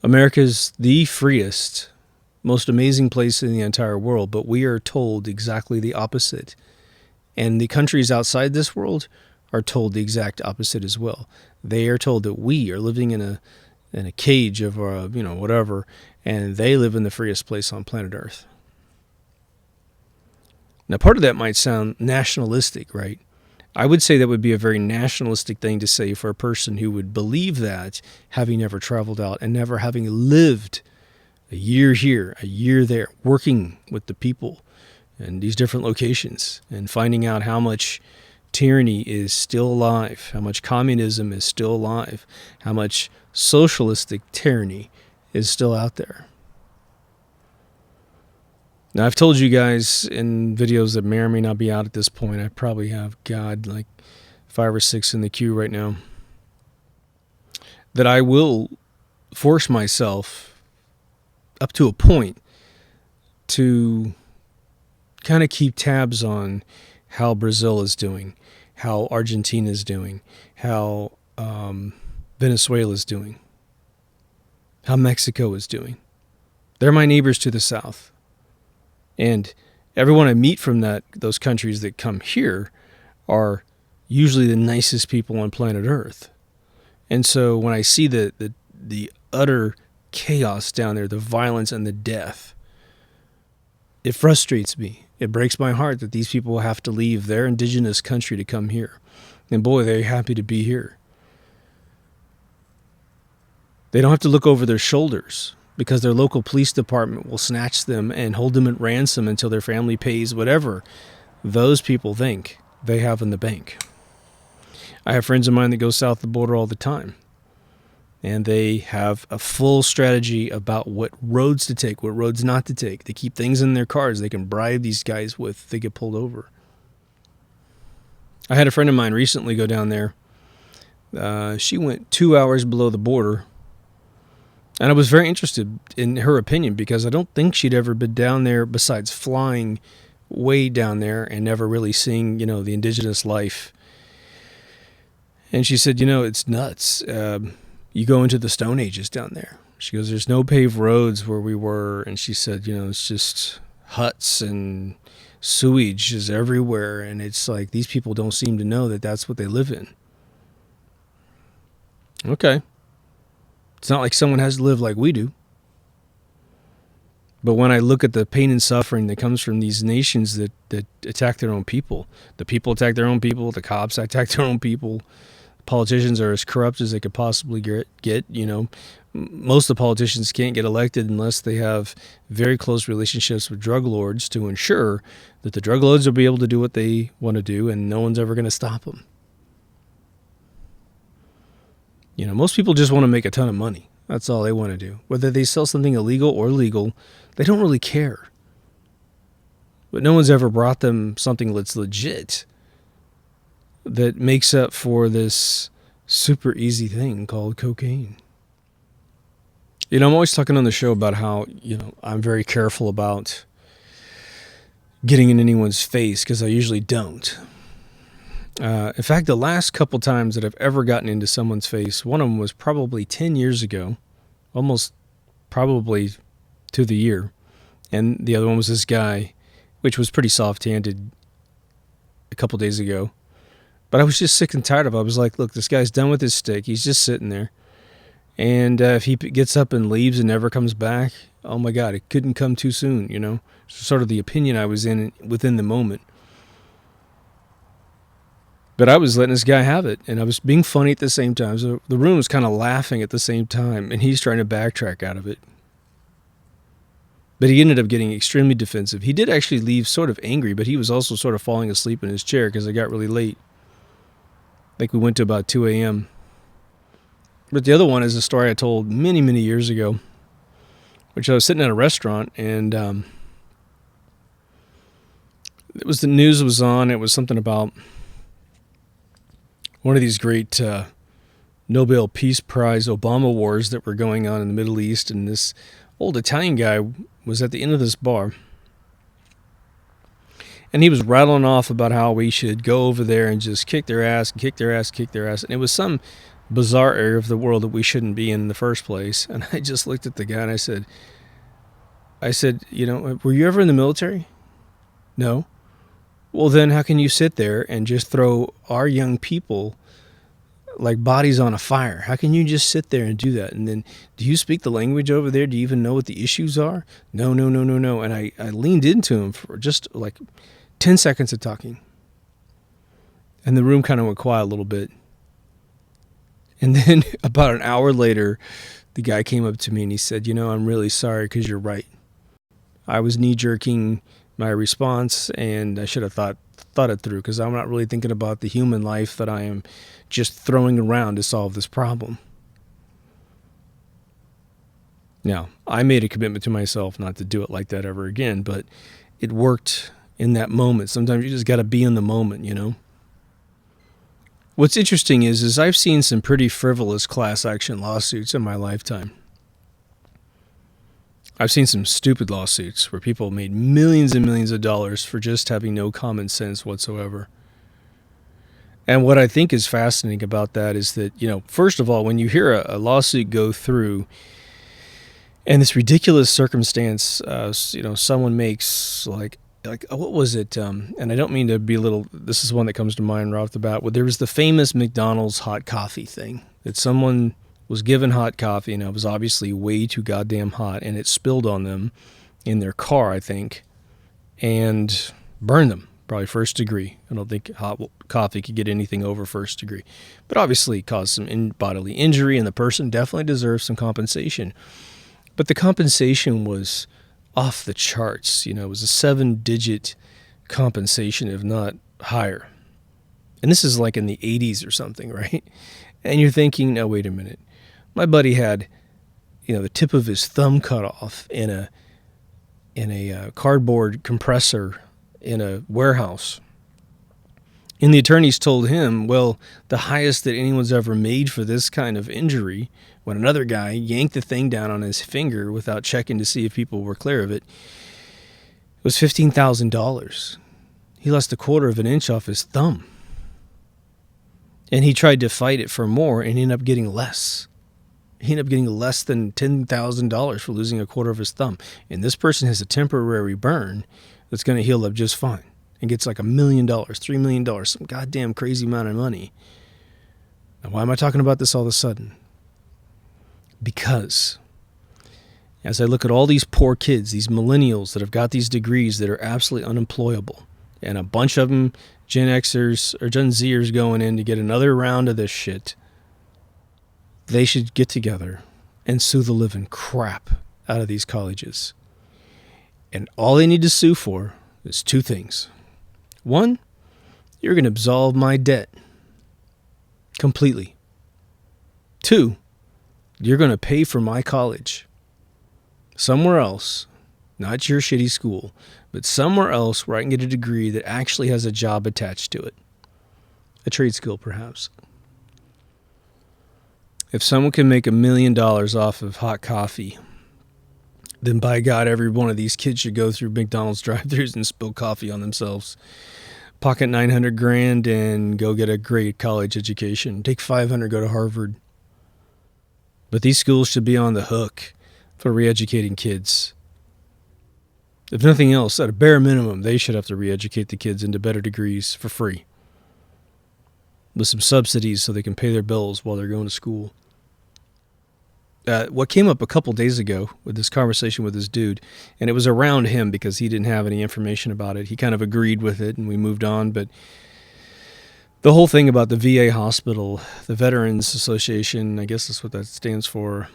America's the freest, most amazing place in the entire world, but we are told exactly the opposite. And the countries outside this world are told the exact opposite as well. They are told that we are living in a cage of whatever, and they live in the freest place on planet Earth. Now, part of that might sound nationalistic, right? I would say that would be a very nationalistic thing to say for a person who would believe that, having never traveled out and never having lived a year here, a year there, working with the people in these different locations and finding out how much tyranny is still alive, how much communism is still alive, how much socialistic tyranny is still out there. Now, I've told you guys in videos that may or may not be out at this point, I probably have, God, like 5 or 6 in the queue right now, that I will force myself up to a point to kind of keep tabs on how Brazil is doing, how Argentina is doing, how Venezuela is doing, how Mexico is doing. They're my neighbors to the south. And everyone I meet from those countries that come here are usually the nicest people on planet Earth. And so when I see the utter chaos down there, the violence and the death, it frustrates me. It breaks my heart that these people have to leave their indigenous country to come here. And boy, they're happy to be here. They don't have to look over their shoulders, because their local police department will snatch them and hold them at ransom until their family pays whatever those people think they have in the bank. I have friends of mine that go south of the border all the time, and they have a full strategy about what roads to take, what roads not to take. They keep things in their cars they can bribe these guys with if they get pulled over. I had a friend of mine recently go down there. She went 2 hours below the border. And I was very interested in her opinion, because I don't think she'd ever been down there besides flying way down there and never really seeing, the indigenous life. And she said, it's nuts. You go into the Stone Ages down there. She goes, there's no paved roads where we were. And she said, it's just huts and sewage is everywhere. And it's like these people don't seem to know that that's what they live in. Okay. It's not like someone has to live like we do. But when I look at the pain and suffering that comes from these nations that attack their own people, the people attack their own people, the cops attack their own people, politicians are as corrupt as they could possibly get. Most of the politicians can't get elected unless they have very close relationships with drug lords to ensure that the drug lords will be able to do what they want to do and no one's ever going to stop them. Most people just want to make a ton of money. That's all they want to do. Whether they sell something illegal or legal, they don't really care. But no one's ever brought them something that's legit that makes up for this super easy thing called cocaine. I'm always talking on the show about how, I'm very careful about getting in anyone's face because I usually don't. In fact, the last couple times that I've ever gotten into someone's face, one of them was probably 10 years ago, almost probably to the year. And the other one was this guy, which was pretty soft-handed a couple days ago. But I was just sick and tired of it. I was like, look, this guy's done with his stick. He's just sitting there. And if he gets up and leaves and never comes back, oh my God, it couldn't come too soon, Sort of the opinion I was in within the moment. But I was letting this guy have it, and I was being funny at the same time. So the room was kind of laughing at the same time, and he's trying to backtrack out of it. But he ended up getting extremely defensive. He did actually leave sort of angry, but he was also sort of falling asleep in his chair because it got really late. I think we went to about 2 a.m. But the other one is a story I told many, many years ago, which I was sitting at a restaurant, and it was the news was on. It was something about one of these great Nobel Peace Prize Obama wars that were going on in the Middle East, and this old Italian guy was at the end of this bar, and he was rattling off about how we should go over there and just kick their ass, and it was some bizarre area of the world that we shouldn't be in the first place. And I just looked at the guy and I said, were you ever in the military? No. Well, then how can you sit there and just throw our young people like bodies on a fire? How can you just sit there and do that? And then, do you speak the language over there? Do you even know what the issues are? No. And I leaned into him for just like 10 seconds of talking. And the room kind of went quiet a little bit. And then about an hour later, the guy came up to me and he said, I'm really sorry because you're right. I was knee-jerking my response, and I should have thought it through because I'm not really thinking about the human life that I am just throwing around to solve this problem. Now, I made a commitment to myself not to do it like that ever again, but it worked in that moment. Sometimes you just got to be in the moment, What's interesting is I've seen some pretty frivolous class action lawsuits in my lifetime. I've seen some stupid lawsuits where people made millions and millions of dollars for just having no common sense whatsoever. And what I think is fascinating about that is that, first of all, when you hear a lawsuit go through and this ridiculous circumstance, someone makes like what was it? And I don't mean to belittle. This is one that comes to mind right off the bat. Well, there was the famous McDonald's hot coffee thing that someone was given hot coffee, and it was obviously way too goddamn hot, and it spilled on them in their car, I think, and burned them, probably first degree. I don't think hot coffee could get anything over first degree, but obviously caused some bodily injury, and the person definitely deserves some compensation. But the compensation was off the charts. It was a 7-digit compensation, if not higher. And this is like in the 80s or something, right? And you're thinking, no, wait a minute. My buddy had, the tip of his thumb cut off in a cardboard compressor in a warehouse. And the attorneys told him, well, the highest that anyone's ever made for this kind of injury, when another guy yanked the thing down on his finger without checking to see if people were clear of it, was $15,000. He lost a quarter of an inch off his thumb. And he tried to fight it for more and ended up getting less. He ended up getting less than $10,000 for losing a quarter of his thumb. And this person has a temporary burn that's going to heal up just fine and gets like $1 million, $3 million, some goddamn crazy amount of money. Now, why am I talking about this all of a sudden? Because as I look at all these poor kids, these millennials that have got these degrees that are absolutely unemployable, and a bunch of them Gen Xers or Gen Zers going in to get another round of this shit, they should get together and sue the living crap out of these colleges. And all they need to sue for is 2 things. 1, you're going to absolve my debt completely. 2, you're going to pay for my college somewhere else, not your shitty school, but somewhere else where I can get a degree that actually has a job attached to it. A trade skill, perhaps. If someone can make $1 million off of hot coffee, then by God, every one of these kids should go through McDonald's drive-thrus and spill coffee on themselves. Pocket $900,000 and go get a great college education. Take $500, go to Harvard. But these schools should be on the hook for re-educating kids. If nothing else, at a bare minimum, they should have to re-educate the kids into better degrees for free, with some subsidies so they can pay their bills while they're going to school. What came up a couple days ago with this conversation with this dude, and it was around him because he didn't have any information about it. He kind of agreed with it, and we moved on. But the whole thing about the VA hospital, the Veterans Association, I guess that's what that stands for.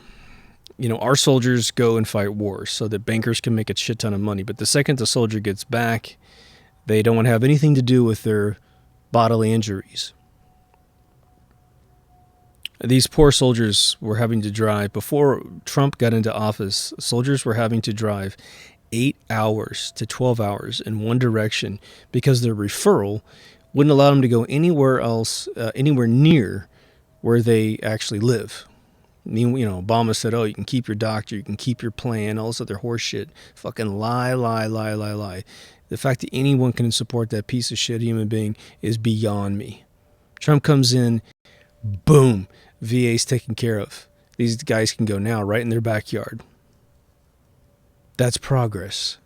Our soldiers go and fight wars so that bankers can make a shit ton of money. But the second the soldier gets back, they don't want to have anything to do with their bodily injuries. These poor soldiers were having to drive, before Trump got into office, soldiers were having to drive 8 hours to 12 hours in one direction because their referral wouldn't allow them to go anywhere else, anywhere near where they actually live. Obama said, oh, you can keep your doctor, you can keep your plan, all this other horse shit. Fucking lie. The fact that anyone can support that piece of shit human being is beyond me. Trump comes in, boom, VA's taken care of. These guys can go now right in their backyard. That's progress.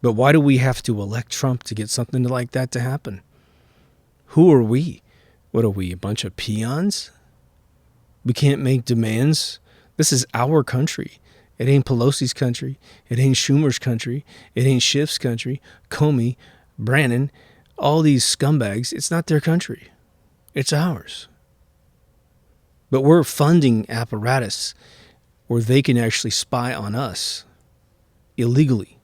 But why do we have to elect Trump to get something like that to happen? Who are we? What are we, a bunch of peons? We can't make demands. This is our country. It ain't Pelosi's country. It ain't Schumer's country. It ain't Schiff's country. Comey, Brannon, all these scumbags, it's not their country. It's ours. But we're funding apparatus where they can actually spy on us illegally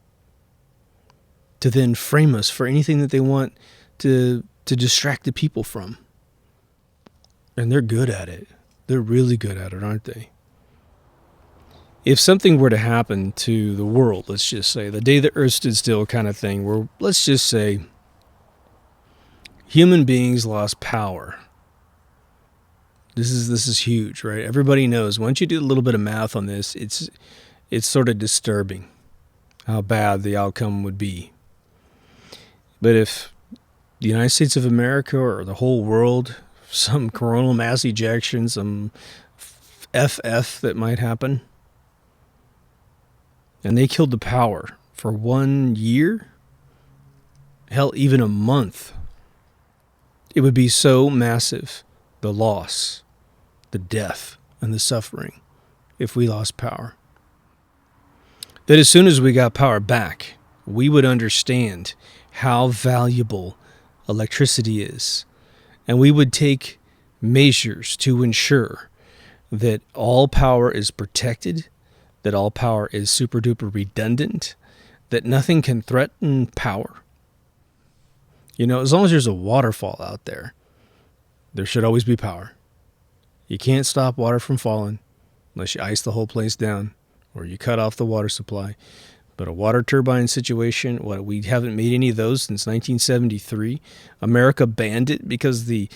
to then frame us for anything that they want to distract the people from. And they're good at it. They're really good at it, aren't they? If something were to happen to the world, let's just say, the day the earth stood still kind of thing, where, let's just say, human beings lost power. This is huge, right? Everybody knows. Once you do a little bit of math on this, it's sort of disturbing how bad the outcome would be. But if the United States of America or the whole world, some coronal mass ejection, some FF that might happen, and they killed the power for 1 year, hell, even a month, it would be so massive, the loss, the death, and the suffering, if we lost power, that as soon as we got power back, we would understand how valuable electricity is, and we would take measures to ensure that all power is protected, that all power is super duper redundant, that nothing can threaten power. You know, as long as there's a waterfall out there, there should always be power. You can't stop water from falling unless you ice the whole place down or you cut off the water supply. But a water turbine situation, we haven't made any of those since 1973. America banned it because the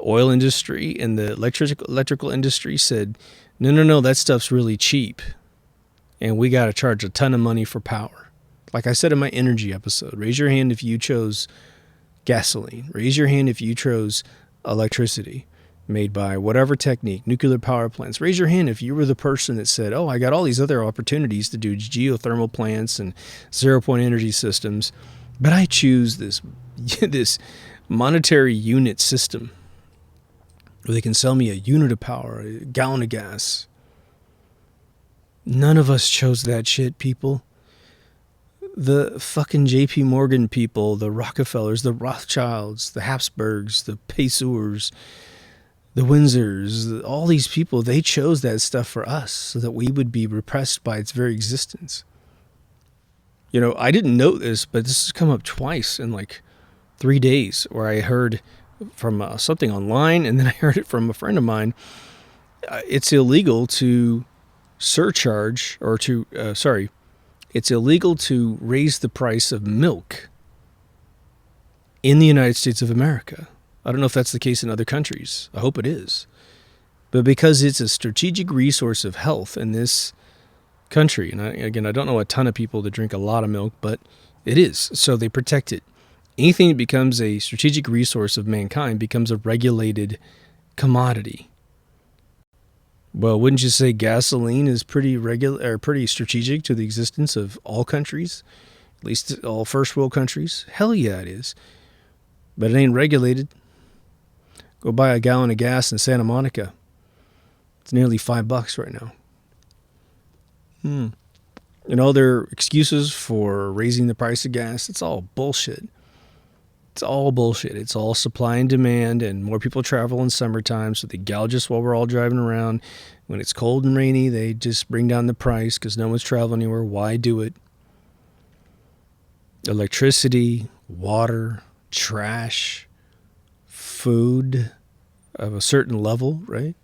oil industry and the electrical industry said, no, that stuff's really cheap. And we got to charge a ton of money for power. Like I said in my energy episode, raise your hand if you chose gasoline. Raise your hand if you chose electricity made by whatever technique, nuclear power plants. Raise your hand if you were the person that said, I got all these other opportunities to do geothermal plants and zero-point energy systems, but I choose this monetary unit system where they can sell me a unit of power, a gallon of gas. None of us chose that shit, people. The fucking JP Morgan people, the Rockefellers, the Rothschilds, the Habsburgs, the Peseurs, the Windsors, all these people, they chose that stuff for us so that we would be repressed by its very existence. You know, I didn't know this, but this has come up twice in like 3 days where I heard from something online and then I heard it from a friend of mine. It's illegal to surcharge or to, it's illegal to raise the price of milk in the United States of America. I don't know if that's the case in other countries. I hope it is. But because it's a strategic resource of health in this country, and I don't know a ton of people that drink a lot of milk, but it is. So they protect it. Anything that becomes a strategic resource of mankind becomes a regulated commodity. Well, wouldn't you say gasoline is pretty regular or pretty strategic to the existence of all countries, at least all first world countries? Hell yeah, it is. But it ain't regulated. Go buy a gallon of gas in Santa Monica. It's nearly $5 right now. And all their excuses for raising the price of gas, it's all bullshit. It's all bullshit. It's all supply and demand, and more people travel in summertime, so they gouge us while we're all driving around. When it's cold and rainy, they just bring down the price because no one's traveling anywhere. Why do it? Electricity, water, trash, food of a certain level, right?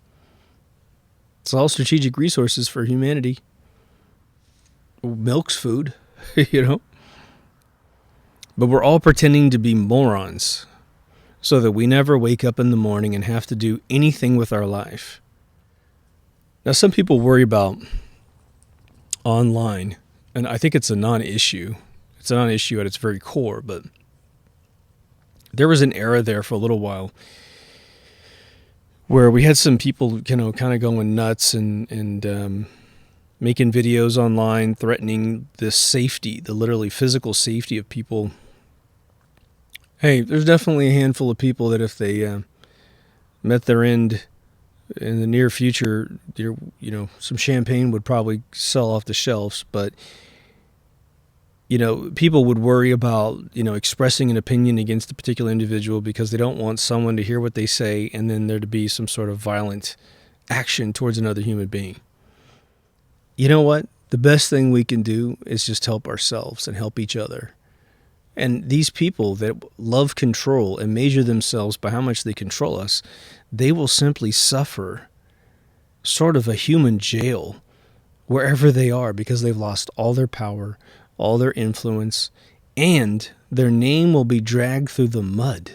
It's all strategic resources for humanity. Milk's food, you know? But we're all pretending to be morons so that we never wake up in the morning and have to do anything with our life. Now, some people worry about online, and I think it's a non-issue. It's a non-issue at its very core, but there was an era there for a little while where we had some people, kind of going nuts and making videos online threatening the safety, the literally physical safety of people. Hey, there's definitely a handful of people that if they met their end in the near future, some champagne would probably sell off the shelves. But people would worry about, expressing an opinion against a particular individual because they don't want someone to hear what they say and then there to be some sort of violent action towards another human being. You know what? The best thing we can do is just help ourselves and help each other. And these people that love control and measure themselves by how much they control us, they will simply suffer sort of a human jail wherever they are because they've lost all their power, all their influence, and their name will be dragged through the mud.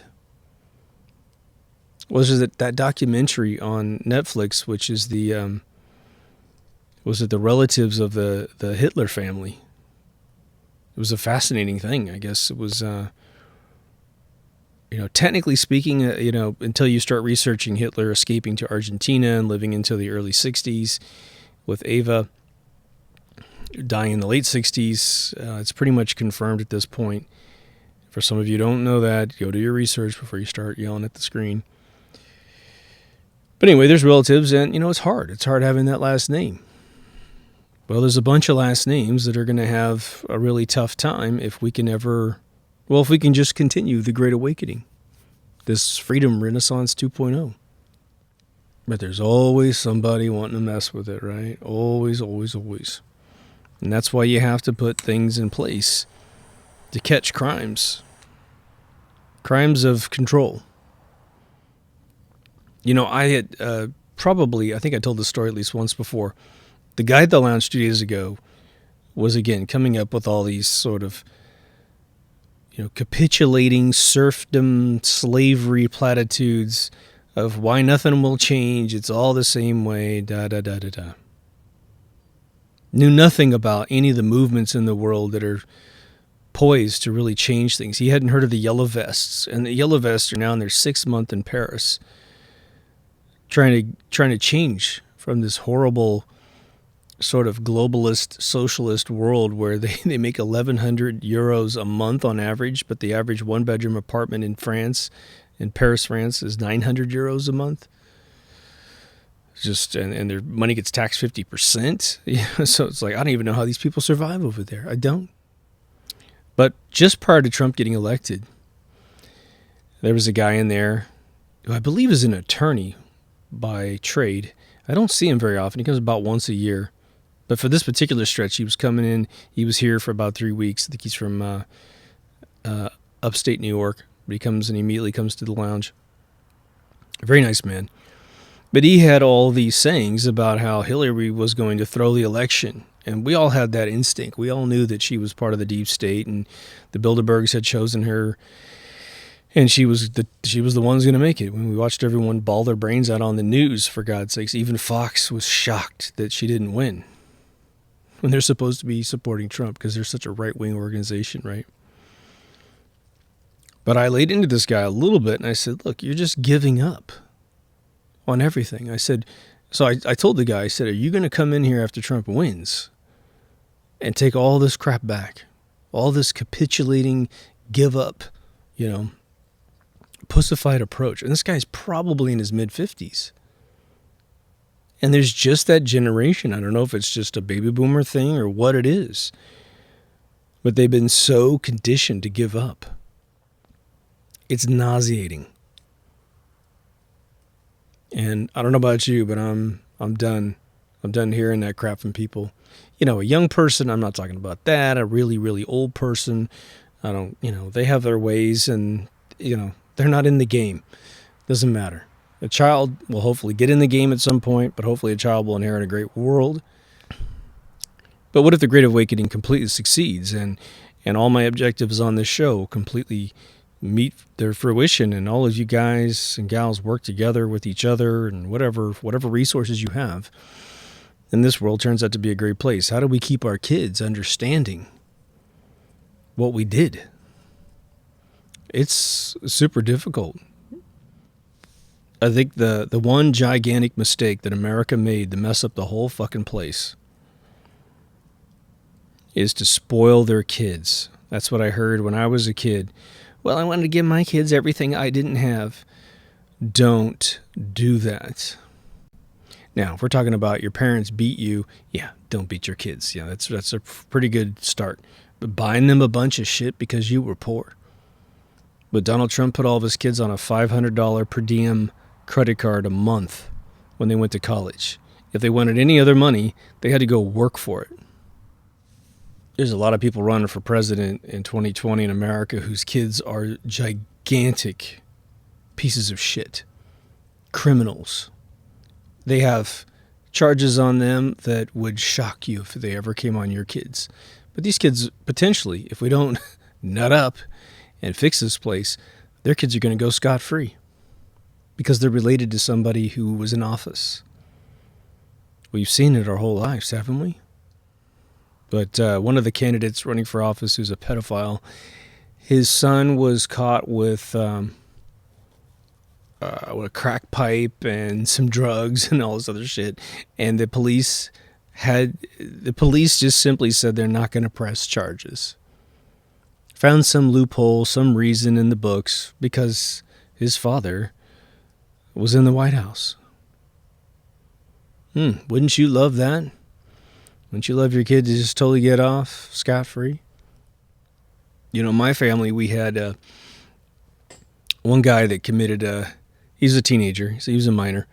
Was it that documentary on Netflix, which is the relatives of the Hitler family? It was a fascinating thing. I guess it was, technically speaking, until you start researching Hitler escaping to Argentina and living into the early 60s with Ava, dying in the late 60s. It's pretty much confirmed at this point. For some of you who don't know that, go do your research before you start yelling at the screen. But anyway, there's relatives, and, it's hard. It's hard having that last name. Well, there's a bunch of last names that are going to have a really tough time if we can just continue the Great Awakening, this Freedom Renaissance 2.0. But there's always somebody wanting to mess with it, right? Always, always, always. And that's why you have to put things in place to catch crimes. Crimes of control. I had I think I told this story at least once before. The guy at the lounge 2 days ago was, again, coming up with all these sort of, capitulating serfdom, slavery platitudes of why nothing will change. It's all the same way, da-da-da-da-da. Knew nothing about any of the movements in the world that are poised to really change things. He hadn't heard of the Yellow Vests, and the Yellow Vests are now in their 6th month in Paris, trying to change from this horrible sort of globalist socialist world where they make 1,100 euros a month on average, but the average one-bedroom apartment in Paris, France, is 900 euros a month. And their money gets taxed 50%. So it's like, I don't even know how these people survive over there. I don't. But just prior to Trump getting elected, there was a guy in there who I believe is an attorney by trade. I don't see him very often. He comes about once a year. But for this particular stretch, he was coming in. He was here for about 3 weeks. I think he's from upstate New York. But he comes and immediately comes to the lounge. A very nice man. But he had all these sayings about how Hillary was going to throw the election. And we all had that instinct. We all knew that she was part of the deep state, and the Bilderbergs had chosen her. And she was the one who's going to make it. When we watched everyone bawl their brains out on the news, for God's sakes, even Fox was shocked that she didn't win when they're supposed to be supporting Trump because they're such a right-wing organization, right? But I laid into this guy a little bit, and I said, look, you're just giving up on everything. I said, so I told the guy, I said, are you going to come in here after Trump wins and take all this crap back, all this capitulating, give up, pussified approach? And this guy's probably in his mid-50s. And there's just that generation. I don't know if it's just a baby boomer thing or what it is, but they've been so conditioned to give up. It's nauseating. And I don't know about you, but I'm done. I'm done hearing that crap from people. A young person, I'm not talking about that. A really, really old person, I don't, they have their ways and, they're not in the game. Doesn't matter. A child will hopefully get in the game at some point, but hopefully a child will inherit a great world. But what if the Great Awakening completely succeeds and all my objectives on this show completely meet their fruition and all of you guys and gals work together with each other and whatever resources you have, and this world turns out to be a great place? How do we keep our kids understanding what we did? It's super difficult. I think the one gigantic mistake that America made to mess up the whole fucking place is to spoil their kids. That's what I heard when I was a kid. Well, I wanted to give my kids everything I didn't have. Don't do that. Now, if we're talking about your parents beat you, yeah, don't beat your kids. Yeah, that's a pretty good start. But buying them a bunch of shit because you were poor. But Donald Trump put all of his kids on a $500 per diem credit card a month when they went to college. If they wanted any other money, they had to go work for it. There's a lot of people running for president in 2020 in America whose kids are gigantic pieces of shit. Criminals. They have charges on them that would shock you if they ever came on your kids. But these kids, potentially, if we don't nut up and fix this place, their kids are going to go scot-free because they're related to somebody who was in office. We've seen it our whole lives, haven't we? But one of the candidates running for office who's a pedophile, his son was caught with a crack pipe and some drugs and all this other shit. And the police just simply said they're not going to press charges. Found some loophole, some reason in the books because his father was in the White House. Wouldn't you love that? Wouldn't you love your kid to just totally get off scot-free? You know, my family, we had one guy that committed he's a teenager, so he was a minor.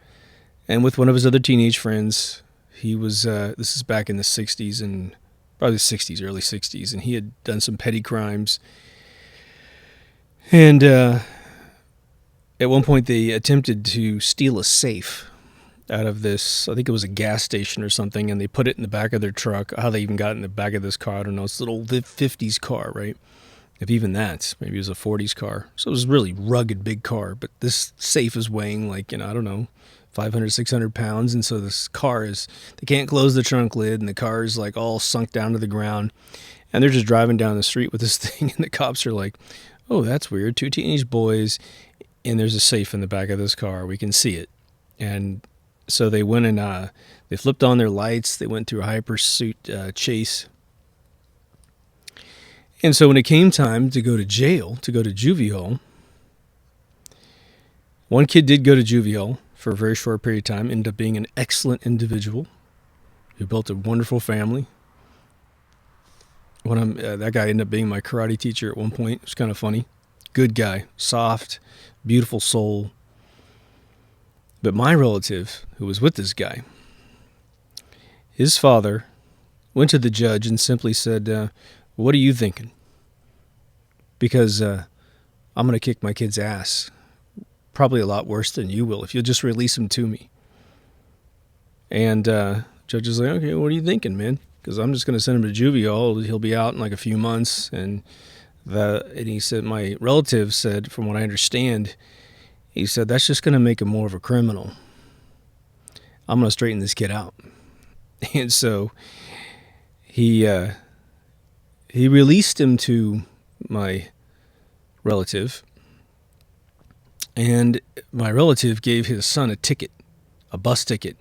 And with one of his other teenage friends, he was, this is back in the 60s and probably the 60s, early 60s, and he had done some petty crimes. And at one point they attempted to steal a safe out of this, I think it was a gas station or something, and they put it in the back of their truck. How they even got in the back of this car, I don't know. It's a little 50s car, right? If even that, maybe it was a 40s car. So it was a really rugged, big car. But this safe is weighing like, I don't know, 500, 600 pounds. And so this car they can't close the trunk lid, and the car is like all sunk down to the ground. And they're just driving down the street with this thing, and the cops are like, oh, that's weird. 2 teenage boys, and there's a safe in the back of this car. We can see it. And so they went and they flipped on their lights. They went through a hypursuit chase. And so when it came time to go to jail, to go to juvie hall, one kid did go to juvie hall for a very short period of time, ended up being an excellent individual who built a wonderful family. That guy ended up being my karate teacher at one point. It was kind of funny. Good guy, soft, beautiful soul. But my relative, who was with this guy, his father went to the judge and simply said, what are you thinking? Because I'm going to kick my kid's ass. Probably a lot worse than you will if you'll just release him to me. And judge is like, okay, what are you thinking, man? Because I'm just going to send him to juvie hall. He'll be out in like a few months. And he said, my relative said, from what I understand, he said, that's just going to make him more of a criminal. I'm going to straighten this kid out. And so he released him to my relative. And my relative gave his son a ticket, a bus ticket,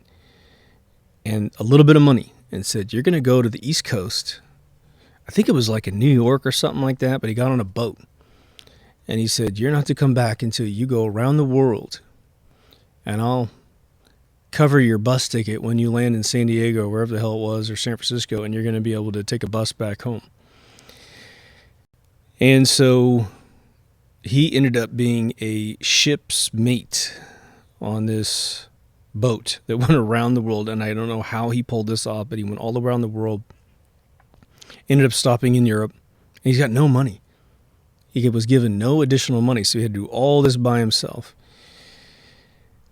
and a little bit of money, and said, you're going to go to the East Coast. I think it was like in New York or something like that, but he got on a boat. And he said, you're not to come back until you go around the world, and I'll cover your bus ticket when you land in San Diego, or wherever the hell it was, or San Francisco, and you're going to be able to take a bus back home. And so he ended up being a ship's mate on this boat that went around the world, and I don't know how he pulled this off, but he went all around the world, ended up stopping in Europe, and he's got no money. He was given no additional money, so he had to do all this by himself.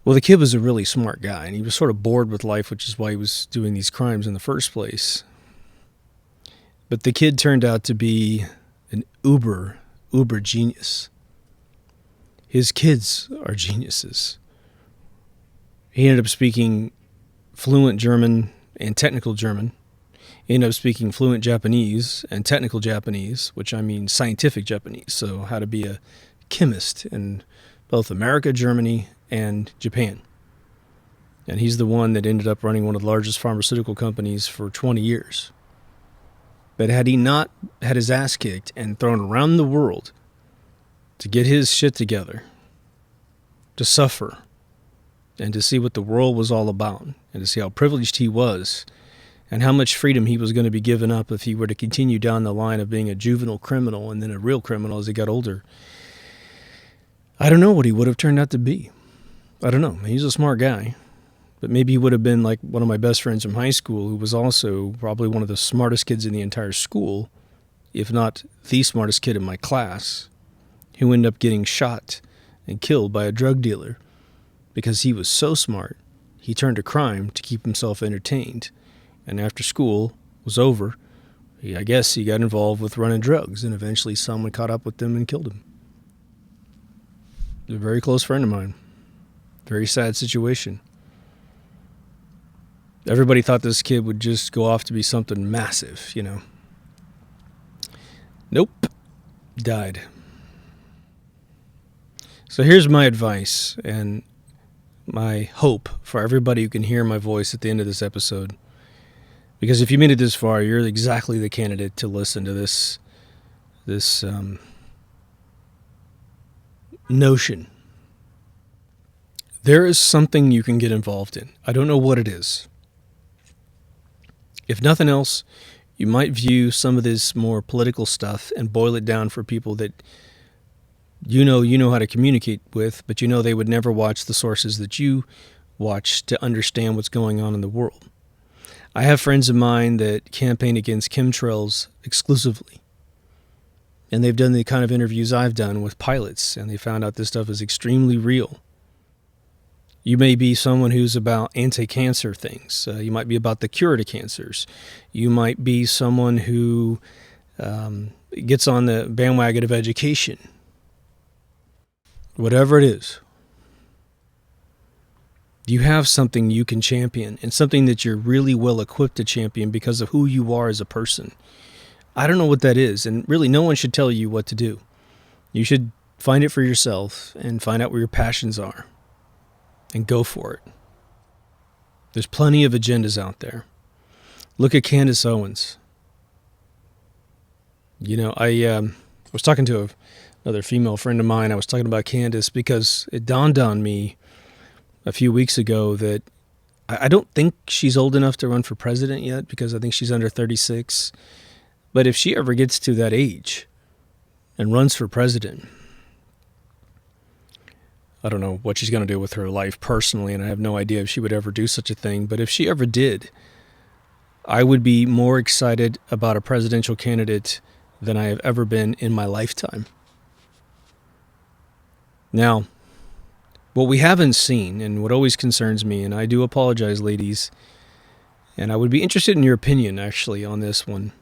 Well, the kid was a really smart guy, and he was sort of bored with life, which is why he was doing these crimes in the first place. But the kid turned out to be an uber genius. His kids are geniuses. He ended up speaking fluent German and technical German. He ended up speaking fluent Japanese and technical Japanese, which I mean scientific Japanese, so how to be a chemist in both America, Germany, and Japan. And he's the one that ended up running one of the largest pharmaceutical companies for 20 years. But had he not had his ass kicked and thrown around the world to get his shit together, to suffer, and to see what the world was all about, and to see how privileged he was, and how much freedom he was going to be given up if he were to continue down the line of being a juvenile criminal and then a real criminal as he got older. I don't know what he would have turned out to be. I don't know. He's a smart guy. But maybe he would have been like one of my best friends from high school, who was also probably one of the smartest kids in the entire school, if not the smartest kid in my class, who ended up getting shot and killed by a drug dealer because he was so smart. He turned to crime to keep himself entertained. And after school was over, I guess he got involved with running drugs, and eventually someone caught up with him and killed him. A very close friend of mine. Very sad situation. Everybody thought this kid would just go off to be something massive, you know. Nope. Died. So here's my advice and my hope for everybody who can hear my voice at the end of this episode. Because if you made it this far, you're exactly the candidate to listen to this notion. There is something you can get involved in. I don't know what it is. If nothing else, you might view some of this more political stuff and boil it down for people that you know how to communicate with, but you know they would never watch the sources that you watch to understand what's going on in the world. I have friends of mine that campaign against chemtrails exclusively. And they've done the kind of interviews I've done with pilots, and they found out this stuff is extremely real. You may be someone who's about anti-cancer things. You might be about the cure to cancers. You might be someone who gets on the bandwagon of education. Whatever it is, you have something you can champion, and something that you're really well equipped to champion because of who you are as a person. I don't know what that is, and really no one should tell you what to do. You should find it for yourself and find out where your passions are and go for it. There's plenty of agendas out there. Look at Candace Owens. You know, I was talking to another female friend of mine. I was talking about Candace because it dawned on me a few weeks ago that I don't think she's old enough to run for president yet, because I think she's under 36. But if she ever gets to that age and runs for president, I don't know what she's going to do with her life personally, and I have no idea if she would ever do such a thing. But if she ever did, I would be more excited about a presidential candidate than I have ever been in my lifetime. Now, what we haven't seen, and what always concerns me, and I do apologize, ladies, and I would be interested in your opinion, actually, on this one.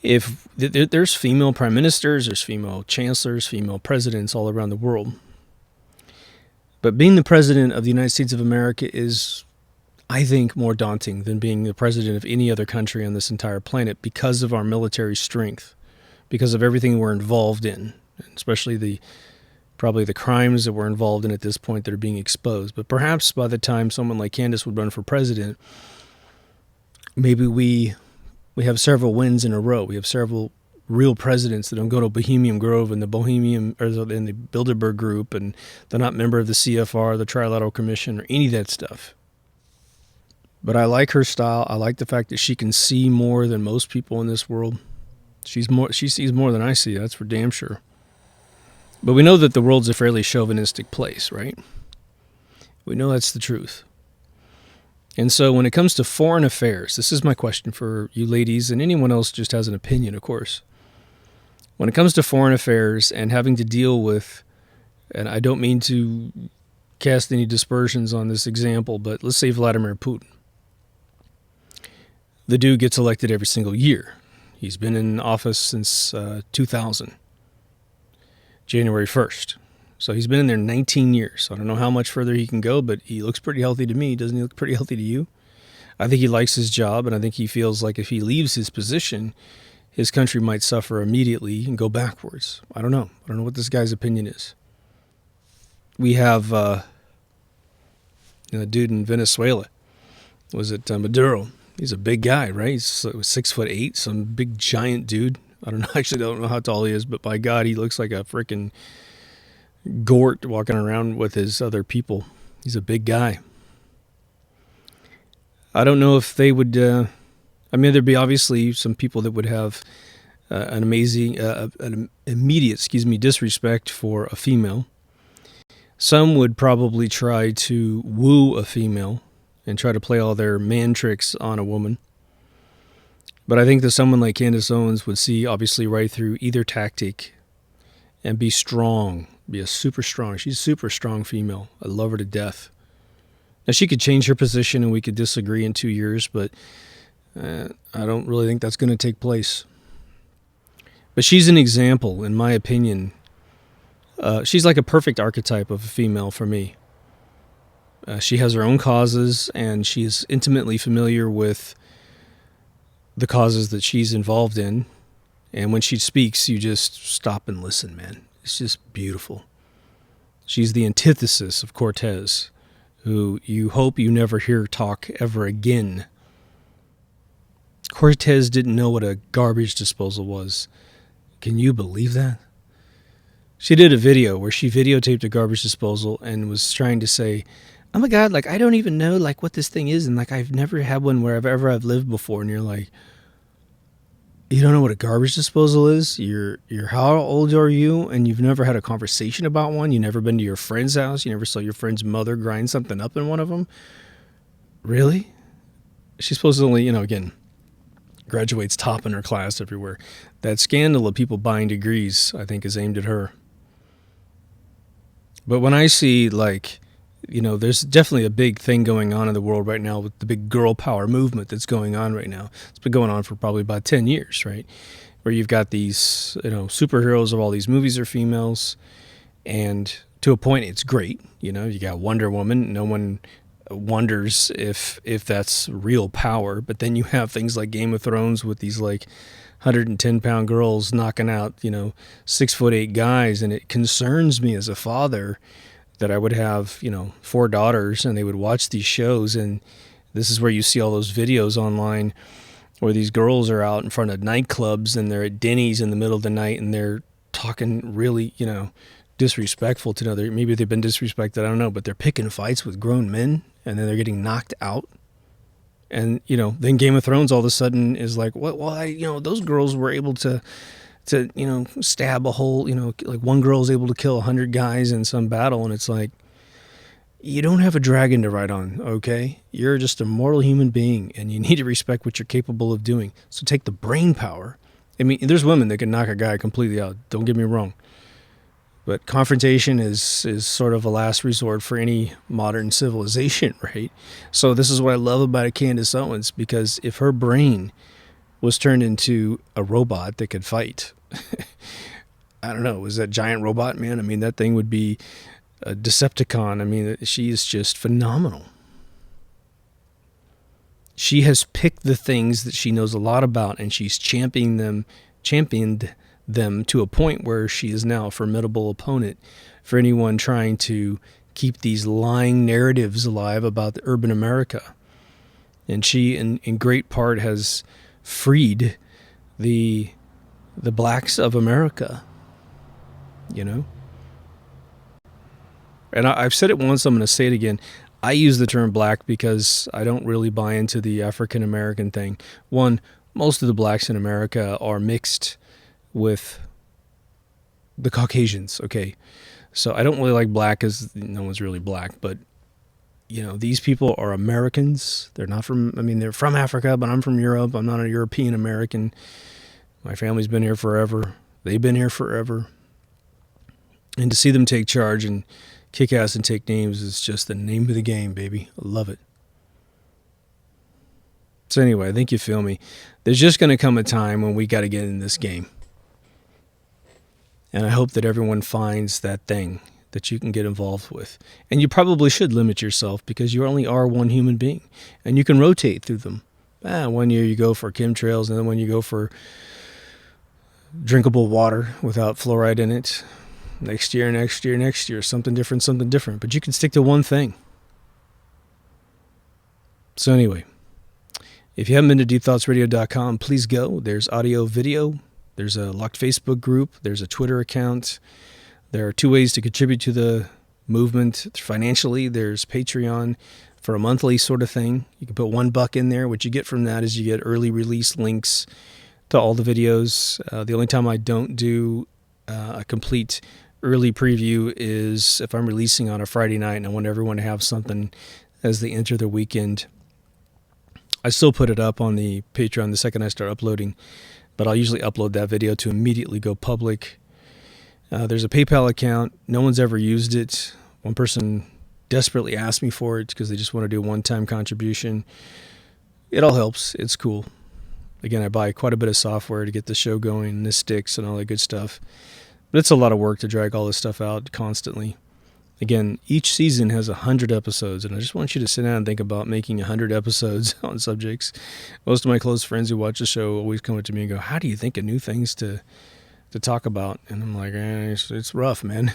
If there's female prime ministers, there's female chancellors, female presidents all around the world. But being the president of the United States of America is, I think, more daunting than being the president of any other country on this entire planet, because of our military strength, because of everything we're involved in, especially probably the crimes that we're involved in at this point that are being exposed. But perhaps by the time someone like Candace would run for president, maybe we have several wins in a row. We have several real presidents that don't go to Bohemian Grove and the Bilderberg Group, and they're not member of the CFR, the Trilateral Commission, or any of that stuff. But I like her style. I like the fact that she can see more than most people in this world. She sees more than I see. That's for damn sure. But we know that the world's a fairly chauvinistic place, right? We know that's the truth. And so when it comes to foreign affairs, this is my question for you ladies, and anyone else just has an opinion, of course. When it comes to foreign affairs and having to deal with, and I don't mean to cast any dispersions on this example, but let's say Vladimir Putin. The dude gets elected every single year. He's been in office since 2000. January 1st. So he's been in there 19 years. I don't know how much further he can go, but he looks pretty healthy to me. Doesn't he look pretty healthy to you? I think he likes his job, and I think he feels like if he leaves his position, his country might suffer immediately and go backwards. I don't know. I don't know what this guy's opinion is. We have a dude in Venezuela. Was it Maduro? He's a big guy, right? He's 6'8", some big giant dude. I don't know how tall he is, but by God, he looks like a freaking Gort walking around with his other people. He's a big guy. I don't know if they would. I mean, there'd be obviously some people that would have an immediate, disrespect for a female. Some would probably try to woo a female and try to play all their man tricks on a woman. But I think that someone like Candace Owens would see obviously right through either tactic and be strong, be a super strong. She's a super strong female. I love her to death. Now, she could change her position and we could disagree in 2 years, but I don't really think that's going to take place. But she's an example, in my opinion. She's like a perfect archetype of a female for me. She has her own causes, and she is intimately familiar with the causes that she's involved in. And when she speaks, you just stop and listen, man. It's just beautiful. She's the antithesis of Cortez, who you hope you never hear talk ever again. Cortez didn't know what a garbage disposal was. Can you believe that? She did a video where she videotaped a garbage disposal and was trying to say, oh my God, like, I don't even know, like, what this thing is. And, like, I've never had one wherever I've lived before. And you're like, you don't know what a garbage disposal is? You're how old are you? And you've never had a conversation about one? You've never been to your friend's house? You never saw your friend's mother grind something up in one of them? Really? She's supposedly, again, graduates top in her class everywhere. That scandal of people buying degrees, I think, is aimed at her. But when I see, like, there's definitely a big thing going on in the world right now with the big girl power movement that's going on right now. It's been going on for probably about 10 years, right? Where you've got these, superheroes of all these movies are females. And to a point, it's great. You got Wonder Woman. No one wonders if that's real power. But then you have things like Game of Thrones with these, like, 110-pound girls knocking out, 6'8" guys. And it concerns me as a father that I would have, 4 daughters and they would watch these shows. And this is where you see all those videos online where these girls are out in front of nightclubs and they're at Denny's in the middle of the night and they're talking really, disrespectful to another. Maybe they've been disrespected, I don't know, but they're picking fights with grown men and then they're getting knocked out. And, then Game of Thrones all of a sudden is like, well, those girls were able to stab a whole, like one girl is able to kill 100 guys in some battle. And it's like, you don't have a dragon to ride on, okay? You're just a mortal human being and you need to respect what you're capable of doing. So take the brain power. I mean, there's women that can knock a guy completely out. Don't get me wrong. But confrontation is sort of a last resort for any modern civilization, right? So this is what I love about Candace Owens, because if her brain was turned into a robot that could fight, I don't know, was that giant robot, man? I mean, that thing would be a Decepticon. I mean, she is just phenomenal. She has picked the things that she knows a lot about, and she's championed them to a point where she is now a formidable opponent for anyone trying to keep these lying narratives alive about the urban America. And she, in great part, has freed the blacks of America, And I've said it once, I'm going to say it again. I use the term black because I don't really buy into the African American thing. One, most of the blacks in America are mixed with the Caucasians, okay? So I don't really like black because no one's really black, but, these people are Americans. They're not they're from Africa, but I'm from Europe. I'm not a European American. My family's been here forever. They've been here forever. And to see them take charge and kick ass and take names is just the name of the game, baby. I love it. So anyway, I think you feel me. There's just going to come a time when we got to get in this game. And I hope that everyone finds that thing that you can get involved with. And you probably should limit yourself because you only are one human being. And you can rotate through them. 1 year you go for chemtrails, and then when you go for drinkable water without fluoride in it. Next year, something different. But you can stick to one thing. So anyway, if you haven't been to deepthoughtsradio.com, please go. There's audio, video. There's a locked Facebook group. There's a Twitter account. There are 2 ways to contribute to the movement financially. There's Patreon for a monthly sort of thing. You can put $1 in there. What you get from that is you get early release links to all the videos. The only time I don't do a complete early preview is if I'm releasing on a Friday night and I want everyone to have something as they enter the weekend. I still put it up on the Patreon the second I start uploading, but I'll usually upload that video to immediately go public. There's a PayPal account. No one's ever used it. One person desperately asked me for it because they just want to do a one-time contribution. It all helps. It's cool. Again, I buy quite a bit of software to get the show going, and the sticks and all that good stuff. But it's a lot of work to drag all this stuff out constantly. Again, each season has 100 episodes, and I just want you to sit down and think about making 100 episodes on subjects. Most of my close friends who watch the show always come up to me and go, how do you think of new things to talk about? And I'm like, it's rough, man.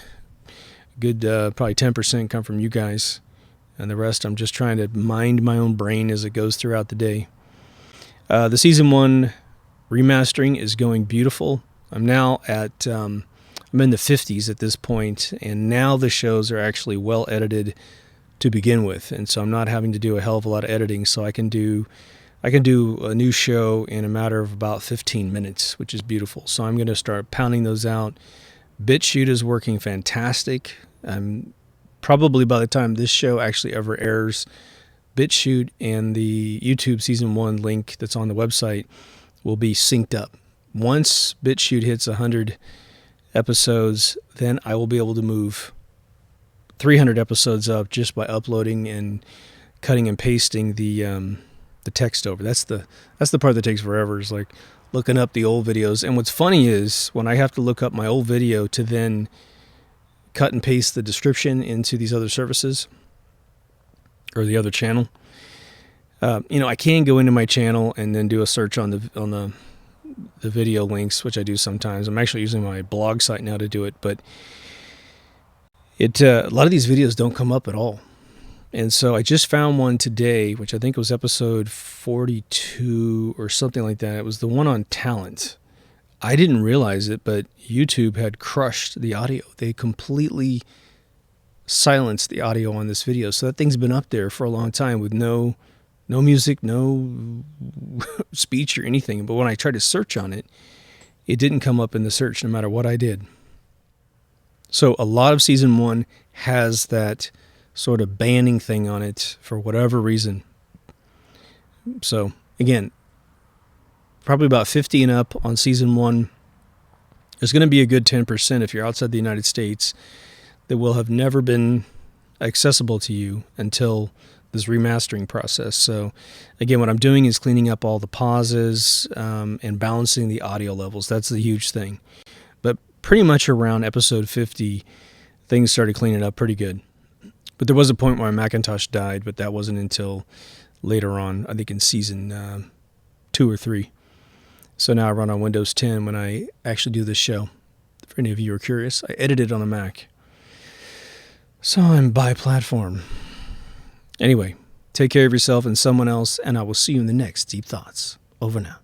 Good, probably 10% come from you guys, and the rest I'm just trying to mind my own brain as it goes throughout the day. The season 1 remastering is going beautiful. I'm now at... I'm in the 50s at this point, and now the shows are actually well edited to begin with, and so I'm not having to do a hell of a lot of editing. So I can do a new show in a matter of about 15 minutes, which is beautiful. So I'm going to start pounding those out. BitChute is working fantastic. Probably by the time this show actually ever airs, BitChute and the YouTube season 1 link that's on the website will be synced up. Once BitChute hits 100 episodes, then I will be able to move 300 episodes up just by uploading and cutting and pasting the text over. That's the part that takes forever, is like looking up the old videos. And what's funny is when I have to look up my old video to then cut and paste the description into these other services or the other channel, I can go into my channel and then do a search on the video links, which I do sometimes. I'm actually using my blog site now to do it, but a lot of these videos don't come up at all. And so I just found one today, which I think was episode 42 or something like that. It was the one on talent. I didn't realize it, but YouTube had crushed the audio. They completely silenced the audio on this video. So that thing's been up there for a long time with no music, no speech or anything. But when I tried to search on it, it didn't come up in the search no matter what I did. So a lot of season 1 has that sort of banning thing on it for whatever reason. So again, probably about 50 and up on season 1. There's going to be a good 10% if you're outside the United States that will have never been accessible to you until this remastering process. So again, what I'm doing is cleaning up all the pauses and balancing the audio levels. That's the huge thing. But pretty much around episode 50, things started cleaning up pretty good. But there was a point where my Macintosh died, but that wasn't until later on, I think in season 2 or 3. So now I run on Windows 10 when I actually do this show. For any of you who are curious, I edit it on a Mac. So I'm bi-platform. Anyway, take care of yourself and someone else, and I will see you in the next Deep Thoughts. Over now.